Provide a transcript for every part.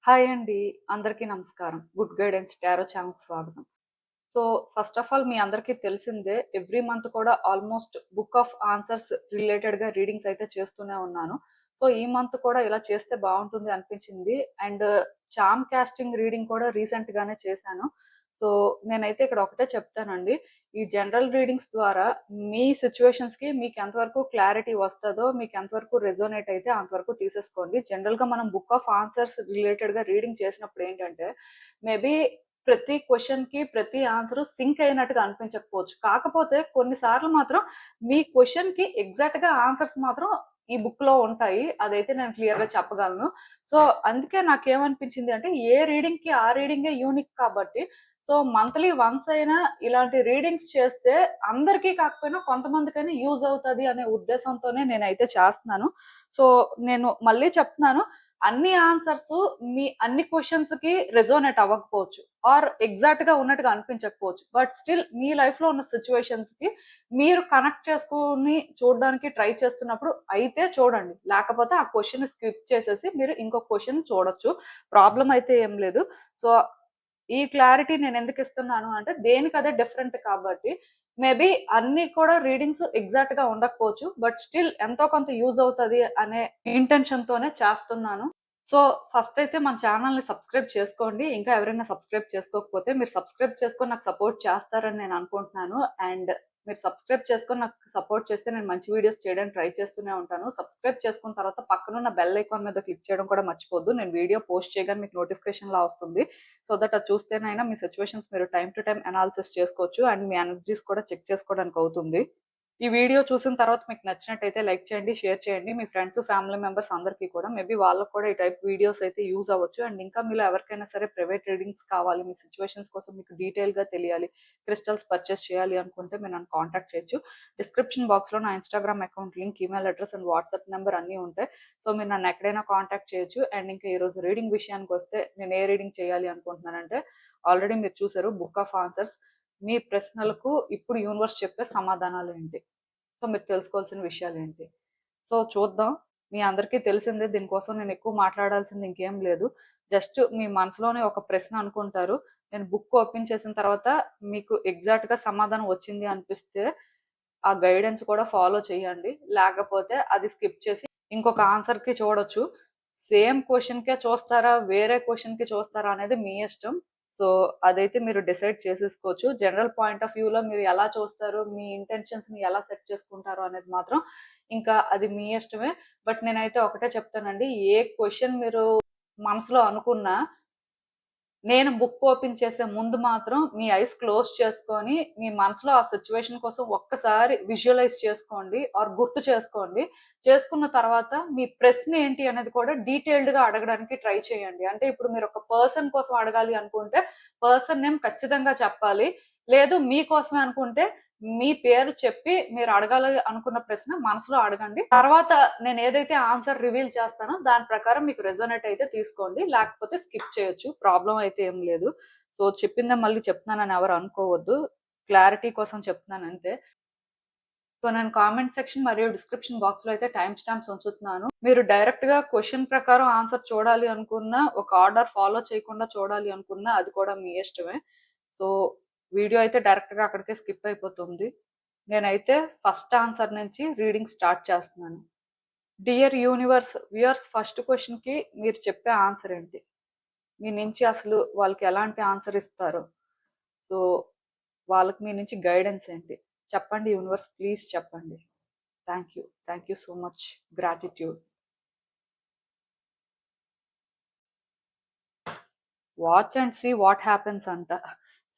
Hi అండి. అందరికీ నమస్కారం. గుడ్ గైడెన్స్ టారో ఛానల్‌కి స్వాగతం. సో, ఫస్ట్ ఆఫ్ ఆల్ మీ అందరికీ తెలిసిందే ఎవ్రీ మంత్ కూడా ఆల్మోస్ట్ బుక్ ఆఫ్ ఆన్సర్స్ రిలేటెడ్‌గా రీడింగ్స్ అయితే చేస్తూనే ఉన్నాను. సో, ఈ మంత్ కూడా ఇలా చేస్తే బావుంటుంది అనిపించింది. అండ్ చార్మ్ కాస్టింగ్ రీడింగ్ కూడా రీసెంట్‌గానే చేశాను. సో, నేనైతే ఇక్కడ ఒకటే చెప్తానండి. ఈ జనరల్ రీడింగ్స్ ద్వారా మీ సిట్యుయేషన్స్‌కి మీకు ఎంతవరకు క్లారిటీ వస్తదో, మీకు ఎంతవరకు రెజోనేట్ అయితే అంతవరకు తీసేసుకోండి. జనరల్‌గా మనం బుక్ ఆఫ్ ఆన్సర్స్ రిలేటెడ్‌గా రీడింగ్ చేసినప్పుడు ఏంటంటే, మేబీ ప్రతి క్వెషన్‌కి, ప్రతి ఆన్సరు సింక్ అయినట్టుగా అనిపించకపోవచ్చు. కాకపోతే కొన్ని సార్లు మాత్రం మీ క్వెషన్‌కి ఎగ్జాక్ట్‌గా ఆన్సర్స్ మాత్రం ఈ బుక్‌లో ఉంటాయి. అదైతే నేను క్లియర్‌గా చెప్పగలను. సో, అందుకే నాకేమనిపించింది అంటే, ఏ రీడింగ్‌కి ఆ రీడింగే యూనిక్ కాబట్టి, సో, మంత్లీ వన్స్ అయినా ఇలాంటి రీడింగ్స్ చేస్తే అందరికీ కాకపోయినా కొంతమందికైనా యూజ్ అవుతది అనే ఉద్దేశంతోనే నేనైతే చేస్తున్నాను. సో, నేను మళ్ళీ చెప్తున్నాను. అన్ని ఆన్సర్స్ మీ అన్ని క్వెషన్స్‌కి రెజోనేట్ అవ్వకపోవచ్చు. ఆర్ ఎగ్జాక్ట్‌గా ఉన్నట్టుగా అనిపించకపోవచ్చు. బట్ స్టిల్ మీ లైఫ్‌లో ఉన్న సిట్యుయేషన్స్‌కి మీరు కనెక్ట్ చేసుకొని చూడడానికి ట్రై చేస్తున్నప్పుడు అయితే చూడండి. లేకపోతే ఆ క్వెషన్ స్కిప్ చేసేసి మీరు ఇంకో క్వెషన్ చూడొచ్చు. ప్రాబ్లమ్ అయితే ఏం లేదు. సో, ఈ క్లారిటీ నేనెందుకు ఇస్తున్నాను అంటే దేనికదే డిఫరెంట్ కాబట్టి మేబీ అన్నీ కూడా రీడింగ్స్ ఎగ్జాక్ట్‌గా ఉండకపోవచ్చు. బట్ స్టిల్ ఎంతో కొంత యూజ్ అవుతది అనే ఇంటెన్షన్‌తోనే చేస్తున్నాను. సో, ఫస్ట్ అయితే మన ఛానెల్‌ని సబ్స్క్రైబ్ చేసుకోండి. ఇంకా ఎవరైనా సబ్స్క్రైబ్ చేసుకోకపోతే మీరు సబ్స్క్రైబ్ చేసుకొని నాకు సపోర్ట్ చేస్తారని నేను అనుకుంటున్నాను. అండ్ మీరు సబ్స్క్రైబ్ చేసుకొని నాకు సపోర్ట్ చేస్తే నేను మంచి వీడియోస్ చేయడానికి ట్రై చేస్తూనే ఉంటాను. సబ్స్క్రైబ్ చేసుకున్న తర్వాత పక్కనున్న బెల్ ఐకాన్ మీద క్లిక్ చేయడం కూడా మర్చిపోద్దు. నేను వీడియో పోస్ట్ చేయగానే మీకు నోటిఫికేషన్‌లా వస్తుంది. సో దట్ అది చూస్తేనైనా మీ సిట్యుయేషన్స్ మీరు టైమ్ టు టైమ్ అనాలిసిస్ చేసుకోవచ్చు. అండ్ మీ ఎనర్జీస్ కూడా చెక్ చేసుకోవడానికి అవుతుంది. ఈ వీడియో చూసిన తర్వాత మీకు నచ్చినట్టయితే లైక్ చేయండి, షేర్ చేయండి. మీ ఫ్రెండ్స్, ఫ్యామిలీ మెంబర్స్ అందరికీ కూడా మేబీ వాళ్ళకి కూడా ఈ టైప్ వీడియోస్ అయితే యూజ్ అవ్వచ్చు. అండ్ ఇంకా మీలో ఎవరికైనా సరే ప్రైవేట్ రీడింగ్స్ కావాలి, మీ సిట్యుయేషన్స్ కోసం మీకు డీటెయిల్‌గా తెలియాలి, క్రిస్టల్స్ పర్చేస్ చేయాలి అనుకుంటే మీరు నన్ను కాంటాక్ట్ చేయొచ్చు. డిస్క్రిప్షన్ బాక్స్‌లో నా Instagram account link, email address and WhatsApp number అన్నీ ఉంటాయి. సో మీరు నన్ను ఎక్కడైనా కాంటాక్ట్ చేయొచ్చు. అండ్ ఇంకా ఈరోజు రీడింగ్ విషయానికొస్తే నేను ఏ రీడింగ్ చేయాలి అనుకుంటున్నానంటే ఆల్రెడీ మీరు చూసారు బుక్ ఆఫ్ ఆన్సర్స్. మీ ప్రశ్నలకు ఇప్పుడు యూనివర్స్ చెప్పే సమాధానాలు ఏంటి? సో మీరు తెలుసుకోవాల్సిన విషయాలేంటి? సో చూద్దాం. మీ అందరికీ తెలిసిందే దీనికోసం నేను ఎక్కువ మాట్లాడాల్సింది ఇంకేం లేదు. జస్ట్ మీ మనసులోనే ఒక ప్రశ్న అనుకుంటారు. నేను బుక్ ఓపెన్ చేసిన తర్వాత మీకు ఎగ్జాక్ట్‌గా సమాధానం వచ్చింది అనిపిస్తే ఆ గైడెన్స్ కూడా ఫాలో చేయండి. లేకపోతే అది స్కిప్ చేసి ఇంకొక ఆన్సర్‌కి చూడొచ్చు. సేమ్ క్వెషన్‌కే చూస్తారా? వేరే క్వెషన్‌కి చూస్తారా? అనేది మీ ఇష్టం. సో, అదైతే మీరు డిసైడ్ చేసేసుకోవచ్చు. జనరల్ పాయింట్ ఆఫ్ వ్యూలో మీరు ఎలా చూస్తారు? మీ ఇంటెన్షన్స్‌ని ఎలా సెట్ చేసుకుంటారు? అనేది మాత్రం ఇంకా అది మీ ఇష్టమే. బట్ నేనైతే ఒకటే చెప్తానండి. ఏ క్వెషన్ మీరు మనసులో అనుకున్నా నేను బుక్ ఓపెన్ చేసే ముందు మాత్రం మీ ఐస్ క్లోజ్ చేసుకొని, మీ మనసులో ఆ సిట్యుయేషన్ కోసం ఒక్కసారి విజువలైజ్ చేసుకోండి ఆర్ గుర్తు చేసుకోండి. చేసుకున్న తర్వాత మీ ప్రశ్న ఏంటి అనేది కూడా డీటెయిల్డ్‌గా అడగడానికి ట్రై చేయండి. అంటే ఇప్పుడు మీరు ఒక పర్సన్ కోసం అడగాలి అనుకుంటే, పర్సన్ నేమ్ ఖచ్చితంగా చెప్పాలి. లేదు మీకోసమే అనుకుంటే, మీ పేరు చెప్పి మీరు అడగాలి అనుకున్న ప్రశ్న మనసులో అడగండి. తర్వాత నేను ఏదైతే ఆన్సర్ రివీల్ చేస్తానో దాని ప్రకారం మీకు రెజొనేట్ అయితే తీసుకోండి. లేకపోతే స్కిప్ చేయొచ్చు. ప్రాబ్లమ్ అయితే ఏం లేదు. సో, చెప్పిందే మళ్ళీ చెప్తున్నానని ఎవరు అనుకోవద్దు. క్లారిటీ కోసం చెప్తున్నాను అంతే. సో, నేను కామెంట్ సెక్షన్ మరియు డిస్క్రిప్షన్ బాక్స్‌లో అయితే టైమ్ స్టాంప్స్ ఉంచుతున్నాను. మీరు డైరెక్ట్‌గా క్వెషన్ ప్రకారం ఆన్సర్ చూడాలి అనుకున్నా, ఒక ఆర్డర్ ఫాలో చేయకుండా చూడాలి అనుకున్నా అది కూడా మీ ఇష్టమే. సో, వీడియో అయితే డైరెక్ట్‌గా అక్కడికే స్కిప్ అయిపోతుంది. నేనైతే ఫస్ట్ ఆన్సర్ నుంచి రీడింగ్ స్టార్ట్ చేస్తున్నాను. డియర్ యూనివర్స్, వ్యూయర్స్ ఫస్ట్ క్వెషన్‌కి మీరు చెప్పే ఆన్సర్ ఏంటి? మీ నుంచి అసలు వాళ్ళకి ఎలాంటి ఆన్సర్ ఇస్తారు? సో, వాళ్ళకి మీ నుంచి గైడెన్స్ ఏంటి? చెప్పండి యూనివర్స్ ప్లీజ్ చెప్పండి. Thank you. Thank you so much. Gratitude. Watch and see what happens అంట.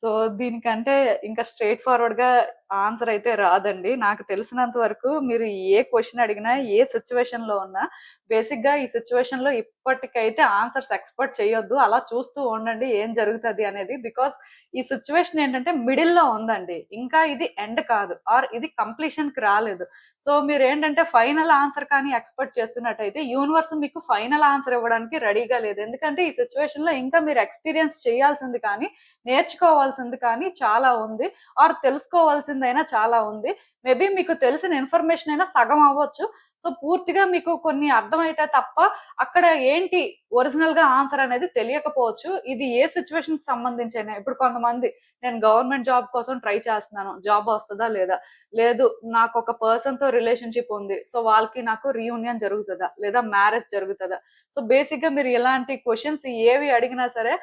సో, దీనికంటే ఇంకా స్ట్రెయిట్ ఫార్వర్డ్‌గా ఆన్సర్ అయితే రాదండి. నాకు తెలిసినంత వరకు మీరు ఏ క్వెషన్ అడిగినా, ఏ సిట్యుయేషన్‌లో ఉన్నా బేసిక్‌గా ఈ సిట్యుయేషన్‌లో ఇప్పటికైతే ఆన్సర్స్ ఎక్స్‌పెక్ట్ చేయొద్దు. అలా చూస్తూ ఉండండి ఏం జరుగుతది అనేది. బికాజ్ ఈ సిట్యుయేషన్ ఏంటంటే మిడిల్‌లో ఉందండి. ఇంకా ఇది ఎండ్ కాదు. ఆర్ ఇది కంప్లీషన్‌కి రాలేదు. సో, మీరేంటంటే ఫైనల్ ఆన్సర్ కానీ ఎక్స్‌పెక్ట్ చేస్తున్నట్టయితే యూనివర్స్ మీకు ఫైనల్ ఆన్సర్ ఇవ్వడానికి రెడీగా లేదు. ఎందుకంటే ఈ సిట్యుయేషన్‌లో ఇంకా మీరు ఎక్స్‌పీరియన్స్ చేయాల్సింది కానీ, నేర్చుకోవాల్సింది కానీ చాలా ఉంది. ఆర్ తెలుసుకోవాల్సిందైనా చాలా ఉంది. మేబీ మీకు తెలిసిన ఇన్ఫర్మేషన్ అయినా సగం అవ్వచ్చు. సో పూర్తిగా మీకు కొన్ని అర్థమైతే తప్ప అక్కడ ఏంటి ఒరిజినల్ గా ఆన్సర్ అనేది తెలియకపోవచ్చు. ఇది ఏ సిచ్యువేషన్ కి సంబంధించైనా. ఇప్పుడు కొంతమంది నేను గవర్నమెంట్ జాబ్ కోసం ట్రై చేస్తున్నాను, జాబ్ వస్తుందా లేదా, లేదు నాకు ఒక పర్సన్ తో రిలేషన్షిప్ ఉంది, సో వాళ్ళకి నాకు రీయూనియన్ జరుగుతుందా, లేదా మ్యారేజ్ జరుగుతుందా. సో బేసిక్ గా మీరు ఇలాంటి క్వశ్చన్స్ ఏవి అడిగినా సరే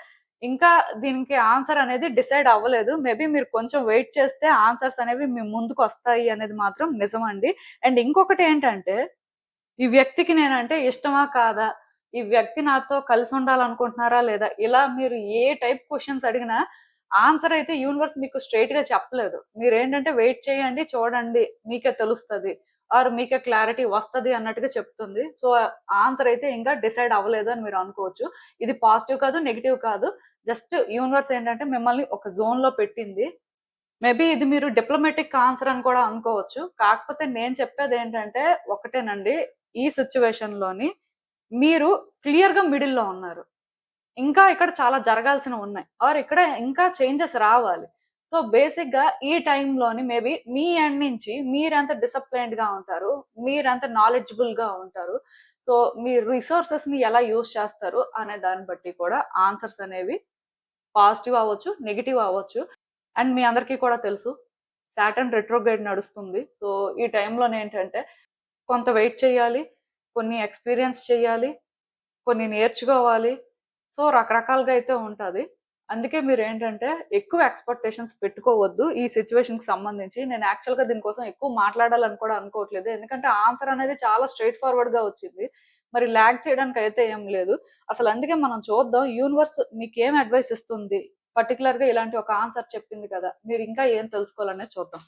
ఇంకా దీనికి ఆన్సర్ అనేది డిసైడ్ అవ్వలేదు. మేబీ మీరు కొంచెం వెయిట్ చేస్తే ఆన్సర్స్ అనేవి మీ ముందుకు వస్తాయి అనేది మాత్రం నిజమండి. అండ్ ఇంకొకటి ఏంటంటే, ఈ వ్యక్తికి నేనంటే ఇష్టమా కాదా, ఈ వ్యక్తి నాతో కలిసి ఉండాలనుకుంటున్నారా లేదా, ఇలా మీరు ఏ టైప్ క్వశ్చన్స్ అడిగినా ఆన్సర్ అయితే యూనివర్స్ మీకు స్ట్రైట్ గా చెప్పలేదు. మీరేంటంటే వెయిట్ చేయండి, చూడండి, మీకే తెలుస్తుంది, ఆర్ మీకే క్లారిటీ వస్తది అన్నట్టుగా చెప్తుంది. సో ఆన్సర్ అయితే ఇంకా డిసైడ్ అవ్వలేదు అని మీరు అనుకోవచ్చు. ఇది పాజిటివ్ కాదు, నెగిటివ్ కాదు. జస్ట్ యూనివర్స్ ఏంటంటే మిమ్మల్ని ఒక జోన్ లో పెట్టింది. మేబీ ఇది మీరు డిప్లొమాటిక్ ఆన్సర్ అని కూడా అనుకోవచ్చు. కాకపోతే నేను చెప్పేది ఏంటంటే ఒకటేనండి, ఈ సిచ్యువేషన్ లోని మీరు క్లియర్ గా మిడిల్ లో ఉన్నారు. ఇంకా ఇక్కడ చాలా జరగాల్సినవి ఉన్నాయి, ఆర్ ఇక్కడ ఇంకా చేంజెస్ రావాలి. సో బేసిక్ గా ఈ టైంలోని మేబీ మీ ఎండ్ నుంచి మీరెంత డిసిప్లైన్డ్ గా ఉంటారు, మీరెంత నాలెడ్జబుల్ గా ఉంటారు, సో మీ రిసోర్సెస్ ని ఎలా యూజ్ చేస్తారు అనే దాన్ని బట్టి కూడా ఆన్సర్స్ అనేవి పాజిటివ్ అవ్వచ్చు, నెగిటివ్ అవ్వచ్చు. అండ్ మీ అందరికీ కూడా తెలుసు, సాటర్న్ రెట్రోగ్రేడ్ నడుస్తుంది. సో ఈ టైంలోనే ఏంటంటే కొంత వెయిట్ చేయాలి, కొన్ని ఎక్స్పీరియన్స్ చేయాలి, కొన్ని నేర్చుకోవాలి. సో రకరకాలుగా అయితే ఉంటది. అందుకే మీరేంటంటే ఎక్కువ ఎక్స్‌పెక్టేషన్స్ పెట్టుకోవద్దు ఈ సిట్యుయేషన్‌కి సంబంధించి. నేను యాక్చువల్‌గా దీనికోసం ఎక్కువ మాట్లాడాలని కూడా అనుకోవట్లేదు. ఎందుకంటే ఆన్సర్ అనేది చాలా స్ట్రెయిట్ ఫార్వర్డ్‌గా వచ్చింది. మరి లాగ్ చేయడానికైతే ఏం లేదు. అసలు అందుకే మనం చూద్దాం యూనివర్స్ మీకేం అడ్వైస్ ఇస్తుంది. పర్టిక్యులర్‌గా ఇలాంటి ఒక ఆన్సర్ చెప్పింది కదా, మీరు ఇంకా ఏం తెలుసుకోవాలనేది చూద్దాం.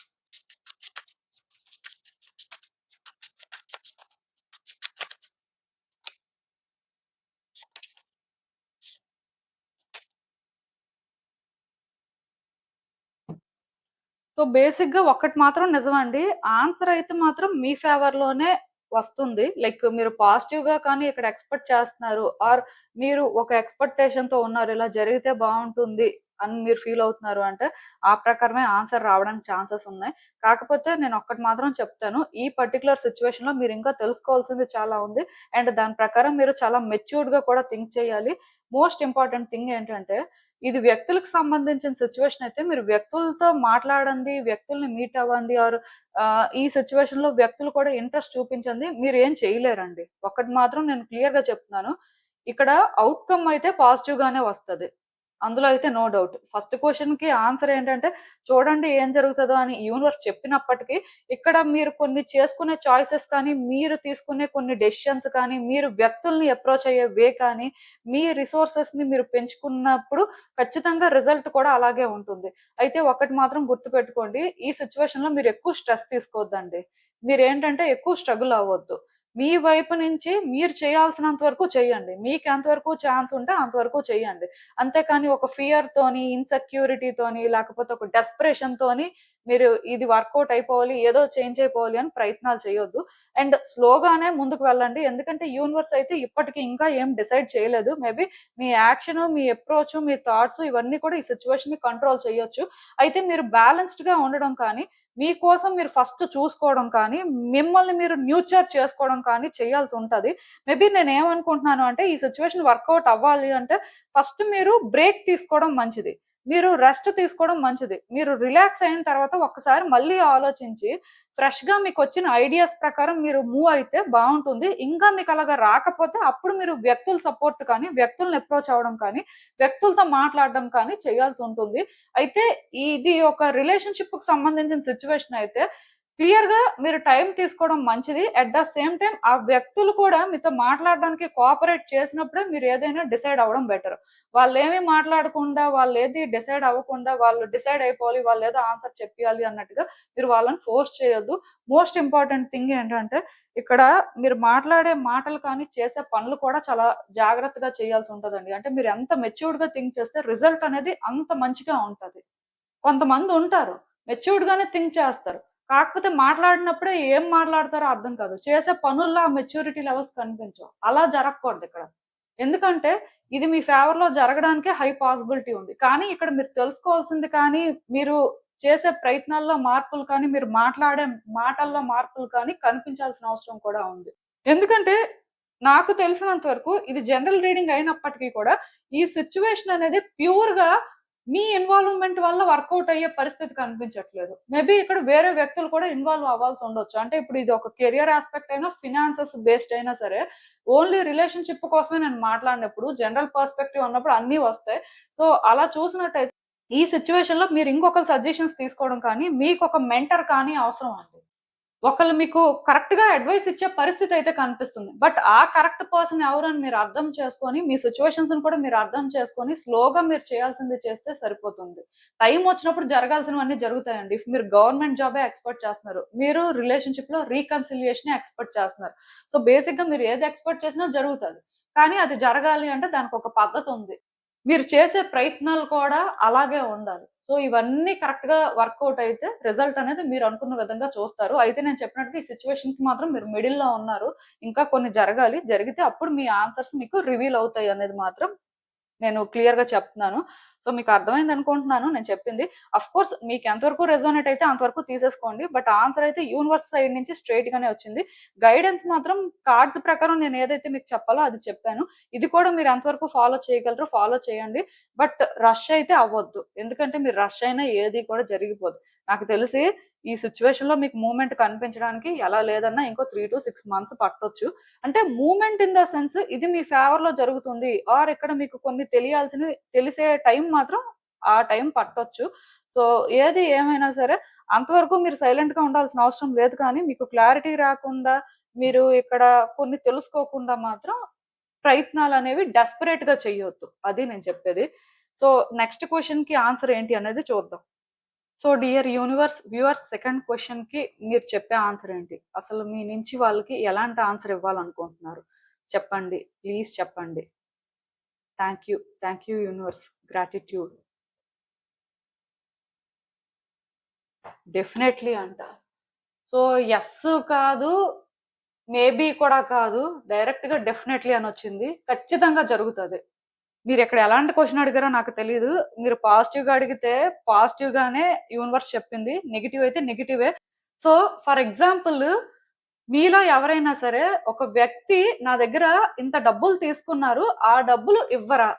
సో బేసిక్‌గా ఒక్కటి మాత్రం నిజమండి. ఆన్సర్ అయితే మాత్రం మీ ఫేవర్‌లోనే వస్తుంది. లైక్ మీరు పాజిటివ్‌గా కానీ ఇక్కడ ఎక్స్‌పెక్ట్ చేస్తున్నారు, ఆర్ మీరు ఒక ఎక్స్‌పెక్టేషన్‌తో ఉన్నారు, ఇలా జరిగితే బావుంటుంది అని మీరు ఫీల్ అవుతున్నారు అంటే, ఆ ప్రకారమే ఆన్సర్ రావడానికి ఛాన్సెస్ ఉన్నాయి. కాకపోతే నేను ఒక్కటి మాత్రం చెప్తాను, ఈ పర్టిక్యులర్ సిట్యుయేషన్‌లో మీరు ఇంకా తెలుసుకోవాల్సింది చాలా ఉంది. అండ్ దాని ప్రకారం మీరు చాలా మెచ్యూర్డ్‌గా కూడా థింక్ చేయాలి. మోస్ట్ ఇంపార్టెంట్ థింగ్ ఏంటంటే, ఇది వ్యక్తులకు సంబంధించిన సిట్యుయేషన్ అయితే మీరు వ్యక్తులతో మాట్లాడండి, వ్యక్తుల్ని మీట్ అవ్వండి, ఆర్ ఈ సిట్యుయేషన్‌లో వ్యక్తులు కూడా ఇంట్రెస్ట్ చూపించండి, మీరేం చేయలేరండి. ఒక్కటి మాత్రం నేను క్లియర్‌గా చెప్తున్నాను, ఇక్కడ ఔట్‌కమ్ అయితే పాజిటివ్ గానే వస్తది. అందులో అయితే నో డౌట్. ఫస్ట్ క్వెషన్‌కి ఆన్సర్ ఏంటంటే చూడండి ఏం జరుగుతదో అని యూనివర్స్ చెప్పినప్పటికీ, ఇక్కడ మీరు కొన్ని చేసుకునే చాయిసెస్ కానీ, మీరు తీసుకునే కొన్ని డెసిషన్స్ కానీ, మీరు వ్యక్తుల్ని అప్రోచ్ అయ్యే వే కానీ, మీ రిసోర్సెస్‌ని మీరు పెంచుకున్నప్పుడు ఖచ్చితంగా రిజల్ట్ కూడా అలాగే ఉంటుంది. అయితే ఒకటి మాత్రం గుర్తుపెట్టుకోండి, ఈ సిట్యుయేషన్‌లో మీరు ఎక్కువ స్ట్రెస్ తీసుకోవద్దండి. మీరేంటంటే ఎక్కువ స్ట్రగుల్ అవ్వొద్దు. మీ వైపు నుంచి మీరు చేయాల్సినంత వరకు చేయండి. మీకు ఎంతవరకు ఛాన్స్ ఉంటే అంతవరకు చేయండి. అంతేకాని ఒక ఫియర్‌తోని, ఇన్‌సెక్యూరిటీతోని, లేకపోతే ఒక డెస్పరేషన్‌తోని మీరు ఇది వర్కౌట్ అయిపోవాలి, ఏదో చేంజ్ అయిపోవాలి అని ప్రయత్నాలు చేయొద్దు. అండ్ స్లోగానే ముందుకు వెళ్ళండి. ఎందుకంటే యూనివర్స్ అయితే ఇప్పటికి ఇంకా ఏం డిసైడ్ చేయలేదు. మేబీ మీ యాక్షను, మీ అప్రోచు, మీ థాట్స్ ఇవన్నీ కూడా ఈ సిట్యుయేషన్‌ని కంట్రోల్ చేయొచ్చు. అయితే మీరు బ్యాలెన్స్డ్‌గా ఉండడం కానీ, మీకోసం మీరు ఫస్ట్ చూసుకోవడం కానీ, మిమ్మల్ని మీరు న్యూర్చర్ చేసుకోవడం కానీ చేయాల్సి ఉంటది. మేబీ నేనేమనుకుంటున్నాను అంటే, ఈ సిట్యుయేషన్ వర్కౌట్ అవ్వాలి అంటే ఫస్ట్ మీరు బ్రేక్ తీసుకోవడం మంచిది. మీరు రెస్ట్ తీసుకోవడం మంచిది. మీరు రిలాక్స్ అయిన తర్వాత ఒక్కసారి మళ్ళీ ఆలోచించి ఫ్రెష్‌గా మీకొచ్చిన ఐడియాస్ ప్రకారం మీరు మూవ్ అయితే బావుంటుంది. ఇంకా మీకు అలాగా రాకపోతే అప్పుడు మీరు వ్యక్తుల సపోర్ట్ కానీ, వ్యక్తుల్ని అప్రోచ్ అవ్వడం కానీ, వ్యక్తులతో మాట్లాడడం కానీ చేయాల్సుంటుంది. అయితే ఇది ఒక రిలేషన్‌షిప్‌కి సంబంధించిన సిట్యుయేషన్ అయితే క్లియర్‌గా మీరు టైం తీసుకోవడం మంచిది. అట్ ద సేమ్ టైమ్ ఆ వ్యక్తులు కూడా మీతో మాట్లాడడానికి కోఆపరేట్ చేసినప్పుడే మీరు ఏదైనా డిసైడ్ అవ్వడం బెటర్. వాళ్ళేమి మాట్లాడకుండా, వాళ్ళేది డిసైడ్ అవ్వకుండా, వాళ్ళు డిసైడ్ అయిపోవాలి, వాళ్ళేదో ఆన్సర్ చెప్పియాలి అన్నట్టుగా మీరు వాళ్ళని ఫోర్స్ చేయొద్దు. మోస్ట్ ఇంపార్టెంట్ థింగ్ ఏంటంటే, ఇక్కడ మీరు మాట్లాడే మాటలు కానీ, చేసే పనులు కూడా చాలా జాగ్రత్తగా చేయాల్సుంటదండి. అంటే మీరు ఎంత మెచ్యూర్డ్‌గా థింక్ చేస్తే రిజల్ట్ అనేది అంత మంచిగా ఉంటది. కొంతమందుంటారు మెచ్యూర్డ్‌గానే థింక్ చేస్తారు, కాకపోతే మాట్లాడినప్పుడే ఏం మాట్లాడతారో అర్థం కాదు, చేసే పనుల్లో ఆ మెచ్యూరిటీ లెవెల్స్ కనిపించవు. అలా జరగకూడదిక్కడ. ఎందుకంటే ఇది మీ ఫేవర్‌లో జరగడానికే హై పాసిబిలిటీ ఉంది. కానీ ఇక్కడ మీరు తెలుసుకోవాల్సింది కానీ, మీరు చేసే ప్రయత్నాల్లో మార్పులు కానీ, మీరు మాట్లాడే మాటల్లో మార్పులు కానీ కనిపించాల్సిన అవసరం కూడా ఉంది. ఎందుకంటే నాకు తెలిసినంత వరకు ఇది జనరల్ రీడింగ్ అయినప్పటికీ కూడా ఈ సిట్యుయేషన్ అనేది ప్యూర్‌గా మీ ఇన్వాల్వ్‌మెంట్ వల్ల వర్కౌట్ అయ్యే పరిస్థితి కనిపించట్లేదు. మేబీ ఇక్కడ వేరే వ్యక్తులు కూడా ఇన్వాల్వ్ అవ్వాల్సి ఉండొచ్చు. అంటే ఇప్పుడు ఇది ఒక కెరియర్ యాస్పెక్ట్ అయినా, ఫినాన్సెస్ బేస్డ్ అయినా సరే, ఓన్లీ రిలేషన్‌షిప్ కోసమే నేను మాట్లాడినప్పుడు, జనరల్ పర్స్పెక్టివ్ అన్నప్పుడు అన్నీ వస్తాయి. సో, అలా చూసినట్టయితే ఈ సిట్యుయేషన్‌లో మీరు ఇంకొకరి సజెషన్స్ తీసుకోవడం కానీ, మీకొక మెంటర్ కానీ అవసరం అండి. ఒకళ్ళు మీకు కరెక్ట్‌గా అడ్వైస్ ఇచ్చే పరిస్థితి అయితే కనిపిస్తుంది. బట్ ఆ కరెక్ట్ పర్సన్ ఎవరని మీరు అర్థం చేసుకొని, మీ సిట్యుయేషన్స్‌ని కూడా మీరు అర్థం చేసుకొని, స్లోగా మీరు చేయాల్సింది చేస్తే సరిపోతుంది. టైం వచ్చినప్పుడు జరగాల్సినవన్నీ జరుగుతాయండి. ఇఫ్ మీరు గవర్నమెంట్ జాబే ఎక్స్‌పెక్ట్ చేస్తున్నారు. మీరు రిలేషన్‌షిప్‌లో రీకన్సిలియేషనే ఎక్స్‌పెక్ట్ చేస్తున్నారు. సో, బేసిక్‌గా మీరు ఏది ఎక్స్‌పెక్ట్ చేసినా జరుగుతది. కానీ అది జరగాలి అంటే దానికొక పద్ధతుంది. మీరు చేసే ప్రయత్నాలు కూడా అలాగే ఉండాలి. సో, ఇవన్నీ కరెక్ట్‌గా వర్కౌట్ అయితే రిజల్ట్ అనేది మీరు అనుకున్న విధంగా చూస్తారు. అయితే నేను చెప్పినట్టుగా ఈ సిట్యుయేషన్‌కి మాత్రం మీరు మిడిల్‌లో ఉన్నారు. ఇంకా కొన్ని జరగాలి. జరిగితే అప్పుడు మీ ఆన్సర్స్ మీకు రివీల్ అవుతాయి అనేది మాత్రం నేను క్లియర్‌గా చెప్తున్నాను. సో, మీకు అర్థమైందనుకుంటున్నాను నేను చెప్పింది. ఆఫ్‌కోర్స్ మీకు ఎంతవరకు రెజోనేట్ అయితే అంతవరకు తీసేసుకోండి. బట్ ఆన్సర్ అయితే యూనివర్స్ సైడ్ నుంచి స్ట్రెయిట్ గానే వచ్చింది. గైడెన్స్ మాత్రం కార్డ్స్ ప్రకారం నేను ఏదైతే మీకు చెప్పాలో అది చెప్పాను. ఇది కూడా మీరు ఎంతవరకు ఫాలో చేయగలరో ఫాలో చేయండి. బట్ రష్ అయితే అవ్వొద్దు. ఎందుకంటే మీరు రష్ అయినా ఏది కూడా జరిగిపోదు. నాకు తెలిసి ఈ సిట్యుయేషన్‌లో మీకు మూవ్‌మెంట్ కనిపించడానికి ఎలా లేదన్నా ఇంకో 3-6 మంత్స్ పట్టొచ్చు. అంటే మూవ్‌మెంట్ ఇన్ ద సెన్స్ ఇది మీ ఫేవర్‌లో జరుగుతుంది. ఆర్ ఇక్కడ మీకు కొన్ని తెలిసే టైం మాత్రం ఆ టైం పట్టొచ్చు. సో, ఏది ఏమైనా సరే అంతవరకు మీరు సైలెంట్‌గా ఉండాల్సిన అవసరం లేదు కానీ, మీకు క్లారిటీ రాకుండా, మీరు ఇక్కడ కొన్ని తెలుసుకోకుండా మాత్రం ప్రయత్నాలనేవి డెస్పరేట్‌గా చెయ్యొద్దు. అది నేను చెప్పేది. సో, నెక్స్ట్ క్వెషన్‌కి ఆన్సర్ ఏంటి అనేది చూద్దాం. So, dear universe viewers second క్వెషన్‌కి మీరు చెప్పే ఆన్సర్ ఏంటి? అసలు మీ నుంచి వాళ్ళకి ఎలాంటి ఆన్సర్ ఇవ్వాలనుకుంటున్నారు? చెప్పండి. ప్లీజ్ చెప్పండి. Thank you. Thank you universe. Gratitude. Definitely అంట. సో, యెస్ కాదు, మేబీ కూడా కాదు. డైరెక్ట్‌గా డెఫినైట్‌లీ అనొచ్చింది. ఖచ్చితంగా జరుగుతది. మీరిక్కడ ఎలాంటి క్వెషన్ అడిగారో నాకు తెలీదు. మీరు పాజిటివ్‌గా అడిగితే పాజిటివ్‌గానే యూనివర్స్ చెప్పింది. నెగెటివ్ అయితే నెగెటివే. సో, ఫర్ ఎగ్జాంపుల్ మీలో ఎవరైనా సరే ఒక వ్యక్తి నా దగ్గర ఇంత డబ్బులు తీసుకున్నారు. ఆ డబ్బులు ఇవ్వరా?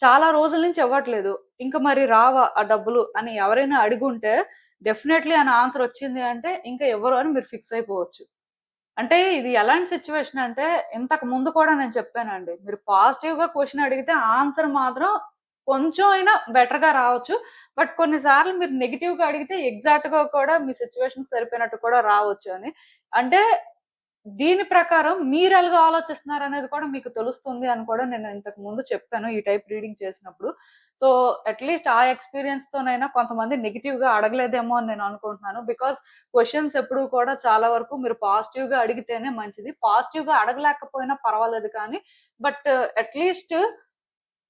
చాలా రోజుల నుంచి ఇవ్వట్లేదు. ఇంక మరి రావా ఆ డబ్బులు అని ఎవరైనా అడిగుంటే డెఫినైట్‌లీ అని ఆన్సర్ వచ్చింది అంటే ఇంక ఇవ్వరు అని మీరు ఫిక్స్ అయిపోవచ్చు. అంటే ఇది ఎలాంటి సిట్యుయేషన్ అంటే, ఇంతకు ముందు కూడా నేను చెప్పానండి. మీరు పాజిటివ్‌గా క్వెషన్ అడిగితే ఆన్సర్ మాత్రం కొంచెం అయినా బెటర్‌గా రావచ్చు. బట్ కొన్ని సార్లు మీరు నెగెటివ్‌గా అడిగితే ఎగ్జాక్ట్‌గా కూడా మీ సిట్యుయేషన్‌కి సరిపోయినట్టు కూడా రావచ్చు అని. అంటే దీని ప్రకారం మీరెలాగా ఆలోచిస్తున్నారనేది కూడా మీకు తెలుస్తుంది అని కూడా నేను ఇంతకు ముందు చెప్పాను ఈ టైప్ రీడింగ్ చేసినప్పుడు. సో, అట్‌లీస్ట్ ఆ ఎక్స్‌పీరియన్స్‌తోనైనా కొంతమంది నెగెటివ్‌గా అడగలేదేమో అని నేను అనుకుంటున్నాను. బికాజ్ క్వెషన్స్ ఎప్పుడూ కూడా చాలా వరకు మీరు పాజిటివ్‌గా అడిగితేనే మంచిది. పాజిటివ్‌గా అడగలేకపోయినా పర్వాలేదు కానీ, బట్ అట్‌లీస్ట్